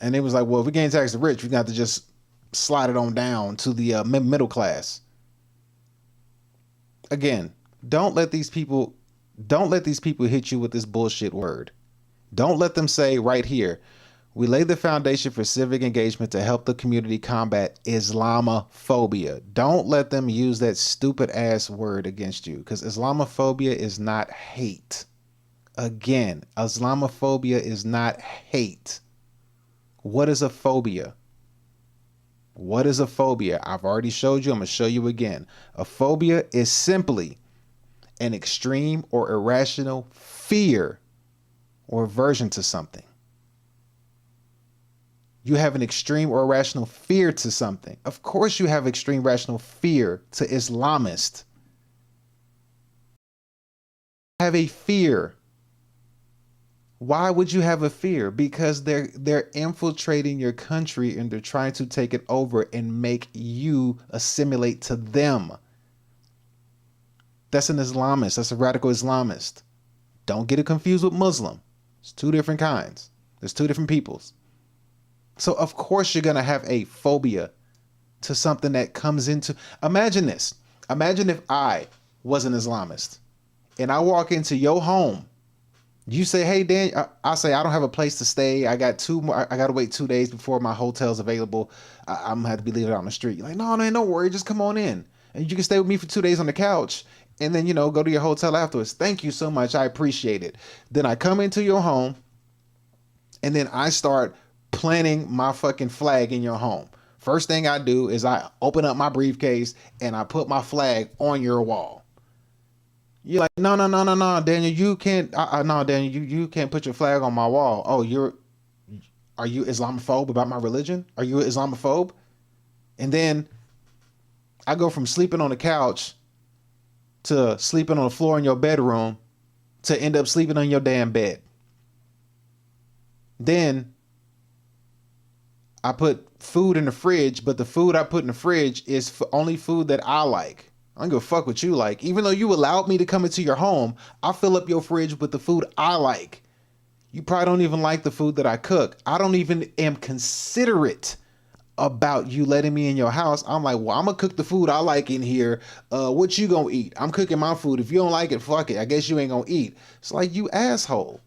And it was like, well, if we can't tax the rich, we got to just slide it on down to the middle class. Again, don't let these people hit you with this bullshit word. Don't let them say right here, we lay the foundation for civic engagement to help the community combat Islamophobia. Don't let them use that stupid ass word against you, because Islamophobia is not hate. Again, Islamophobia is not hate. What is a phobia? What is a phobia? I've already showed you. I'm going to show you again. A phobia is simply an extreme or irrational fear or aversion to something. You have an extreme or irrational fear to something. Of course you have extreme rational fear to Islamists. Have a fear. Why would you have a fear? Because they're infiltrating your country and they're trying to take it over and make you assimilate to them. That's an Islamist. That's a radical Islamist. Don't get it confused with Muslim. It's two different kinds. There's two different peoples. So of course you're going to have a phobia to something that comes into... Imagine this. Imagine if I was an Islamist and I walk into your home. You say, hey, Dan, I say, I don't have a place to stay. I got to wait 2 days before my hotel's available. I'm going to have to be leaving out on the street. You're like, no, man, don't worry. Just come on in. And you can stay with me for 2 days on the couch. And then, go to your hotel afterwards. Thank you so much. I appreciate it. Then I come into your home and then I start planting my fucking flag in your home. First thing I do is I open up my briefcase and I put my flag on your wall. You're like, no, Daniel, you can't. No, Daniel, you can't put your flag on my wall. Oh, are you Islamophobe about my religion? Are you an Islamophobe? And then I go from sleeping on the couch to sleeping on the floor in your bedroom to end up sleeping on your damn bed. Then I put food in the fridge, but the food I put in the fridge is only food that I like. I don't give a fuck what you like. Even though you allowed me to come into your home, I fill up your fridge with the food I like. You probably don't even like the food that I cook. I don't even am considerate about you letting me in your house. I'm like, well, I'm gonna cook the food I like in here. What you gonna eat? I'm cooking my food. If you don't like it, fuck it. I guess you ain't gonna eat. It's like, you asshole.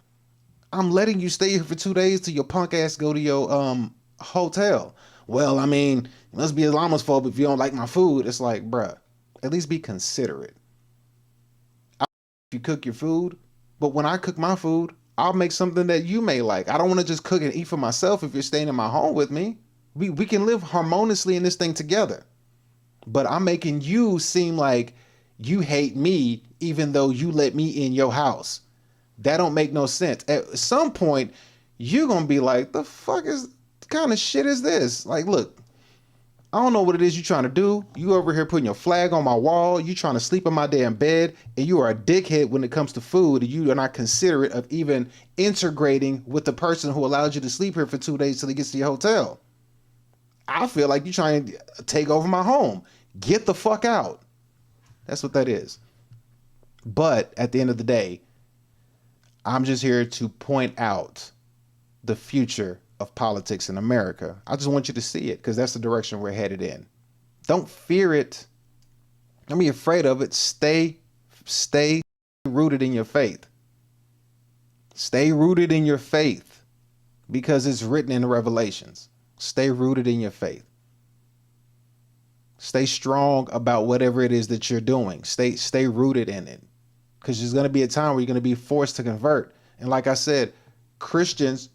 I'm letting you stay here for 2 days till your punk ass go to your hotel. Well, I mean, you must be Islamophobe if you don't like my food. It's like, bruh, at least be considerate. You cook your food, but when I cook my food, I'll make something that you may like. I don't want to just cook and eat for myself if you're staying in my home with me. We can live harmoniously in this thing together. but I'm making you seem like you hate me even though you let me in your house. That don't make no sense. At some point, you're going to be like, the fuck is kind of shit is this? Like, look, I don't know what it is you're trying to do. You over here putting your flag on my wall. You trying to sleep in my damn bed, and you are a dickhead when it comes to food. And you are not considerate of even integrating with the person who allowed you to sleep here for 2 days till he gets to your hotel. I feel like you're trying to take over my home. Get the fuck out. That's what that is. But at the end of the day, I'm just here to point out the future of politics in America. I just want you to see it because that's the direction we're headed in. Don't fear it. Don't be afraid of it. Stay rooted in your faith. Stay rooted in your faith because it's written in the Revelations. Stay rooted in your faith. Stay strong about whatever it is that you're doing. Stay rooted in it because there's going to be a time where you're going to be forced to convert. And like I said, Christians,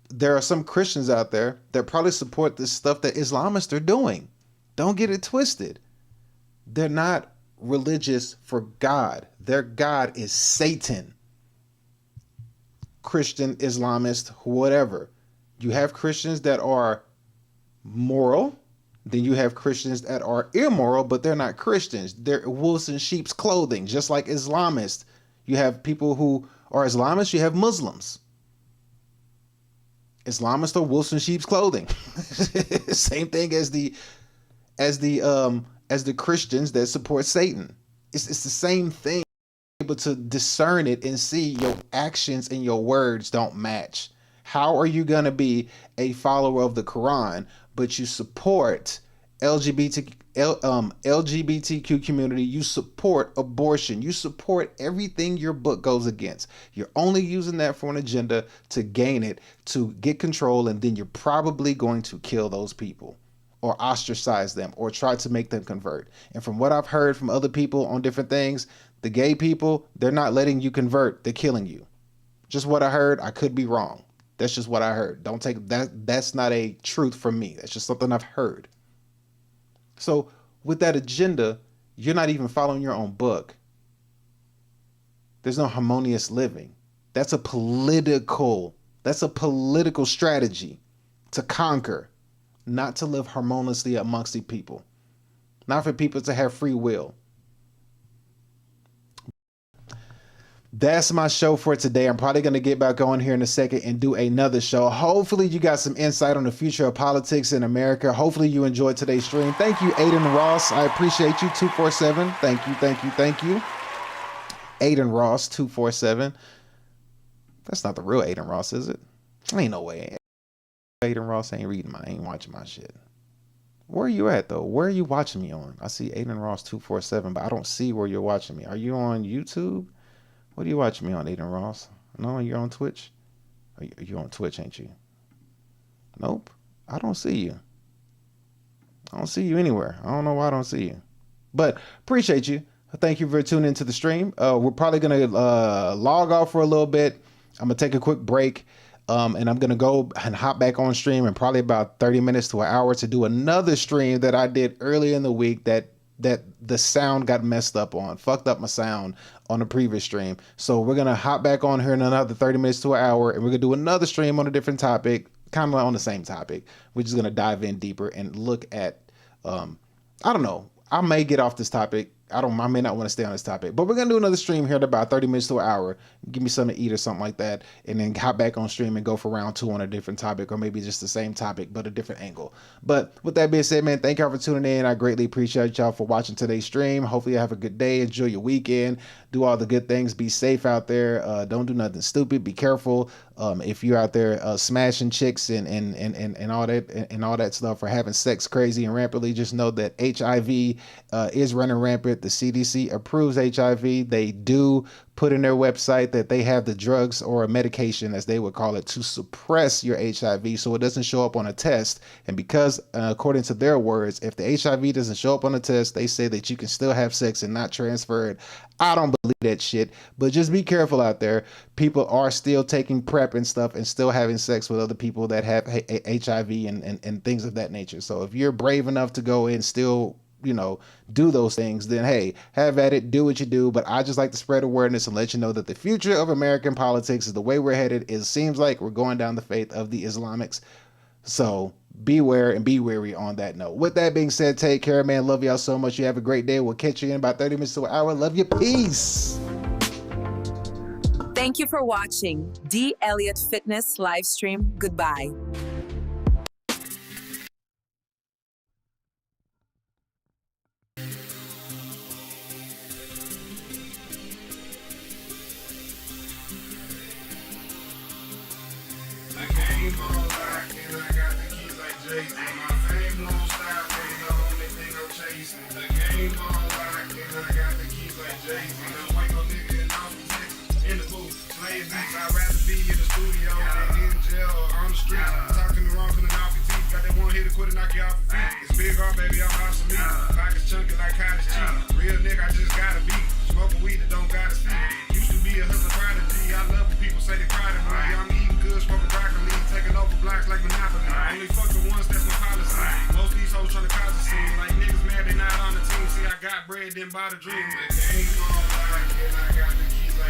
there are some Christians out there that probably support this stuff that Islamists are doing. Don't get it twisted. They're not religious for God. Their God is Satan. Christian, Islamist, whatever. You have Christians that are moral. Then you have Christians that are immoral, but they're not Christians. They're wolves in sheep's clothing, just like Islamists. You have people who are Islamists. You have Muslims. Islamists are wolves in sheep's clothing. Same thing as the Christians that support Satan. It's the same thing. Able to discern it and see your actions and your words don't match. How are you gonna be a follower of the Quran, but you support LGBTQ community, you support abortion, you support everything your book goes against? You're only using that for an agenda to gain it, to get control, and then you're probably going to kill those people or ostracize them or try to make them convert. And from what I've heard from other people on different things, the gay people, they're not letting you convert, they're killing you. Just what I heard. I could be wrong. That's just what I heard. Don't take that. That's not a truth from me. That's just something I've heard. So with that agenda, you're not even following your own book. There's no harmonious living. That's a political strategy to conquer, not to live harmoniously amongst the people, not for people to have free will. That's my show for today. I'm probably going to get back on here in a second and do another show. Hopefully you got some insight on the future of politics in America. Hopefully you enjoyed today's stream. Thank you, Aiden Ross. I appreciate you. 247. Thank you. Aiden Ross, 247. That's not the real Aiden Ross, is it? Ain't no way. Aiden Ross ain't watching my shit. Where are you at though? Where are you watching me on? I see Aiden Ross 247, but I don't see where you're watching me. Are you on YouTube? What are you watching me on, Aiden Ross? No, you're on Twitch? You're on Twitch, ain't you? Nope. I don't see you. I don't see you anywhere. I don't know why I don't see you. But appreciate you. Thank you for tuning into the stream. We're probably going to log off for a little bit. I'm going to take a quick break. And I'm going to go and hop back on stream in probably about 30 minutes to an hour to do another stream that I did earlier in the week that the sound got messed up on, fucked up my sound on the previous stream. So we're going to hop back on here in another 30 minutes to an hour, and we're going to do another stream on a different topic, kind of on the same topic. We're just going to dive in deeper and look at, I don't know, I may get off this topic. I may not want to stay on this topic, but we're going to do another stream here in about 30 minutes to an hour. Give me something to eat or something like that, and then hop back on stream and go for round 2 on a different topic, or maybe just the same topic, but a different angle. But with that being said, man, thank y'all for tuning in. I greatly appreciate y'all for watching today's stream. Hopefully you have a good day. Enjoy your weekend. Do all the good things. Be safe out there. Don't do nothing stupid. Be careful. If you're out there smashing chicks and all that stuff, or having sex crazy and rampantly, just know that HIV is running rampant. The CDC approves HIV. They do put in their website that they have the drugs or a medication, as they would call it, to suppress your HIV so it doesn't show up on a test. And because, according to their words, if the HIV doesn't show up on a test, they say that you can still have sex and not transfer it. I don't believe that shit, but just be careful out there. People are still taking PrEP and stuff and still having sex with other people that have HIV and things of that nature. So if you're brave enough to go in still, you know, do those things, then hey, have at it, do what you do. But I just like to spread awareness and let you know that the future of American politics is the way we're headed. It seems like we're going down the faith of the Islamics. So beware and be wary on that note. With that being said, take care, man. Love y'all so much. You have a great day. We'll catch you in about 30 minutes to an hour. Love you. Peace. Thank you for watching D. Elliott Fitness live stream. Goodbye. I'd rather be in the studio than in jail or on the street. Talking the wrong, coming off your teeth. Got that one hit to quit and knock you off your feet. It's big R, baby, I'm out of meat. Pockets chunky like college cheese. Real nigga, I just gotta be. Smoking weed that don't gotta see. Used to be a hustler prodigy. I love when people say they proud of me. I'm eating good, smoking broccoli. Taking over blocks like Monopoly. Only fuck the ones, that's my policy. Most of these hoes trying to cause a scene. Like niggas mad they not on the team. See, I got bread, then bought a dream. The game on lock, and I got the keys like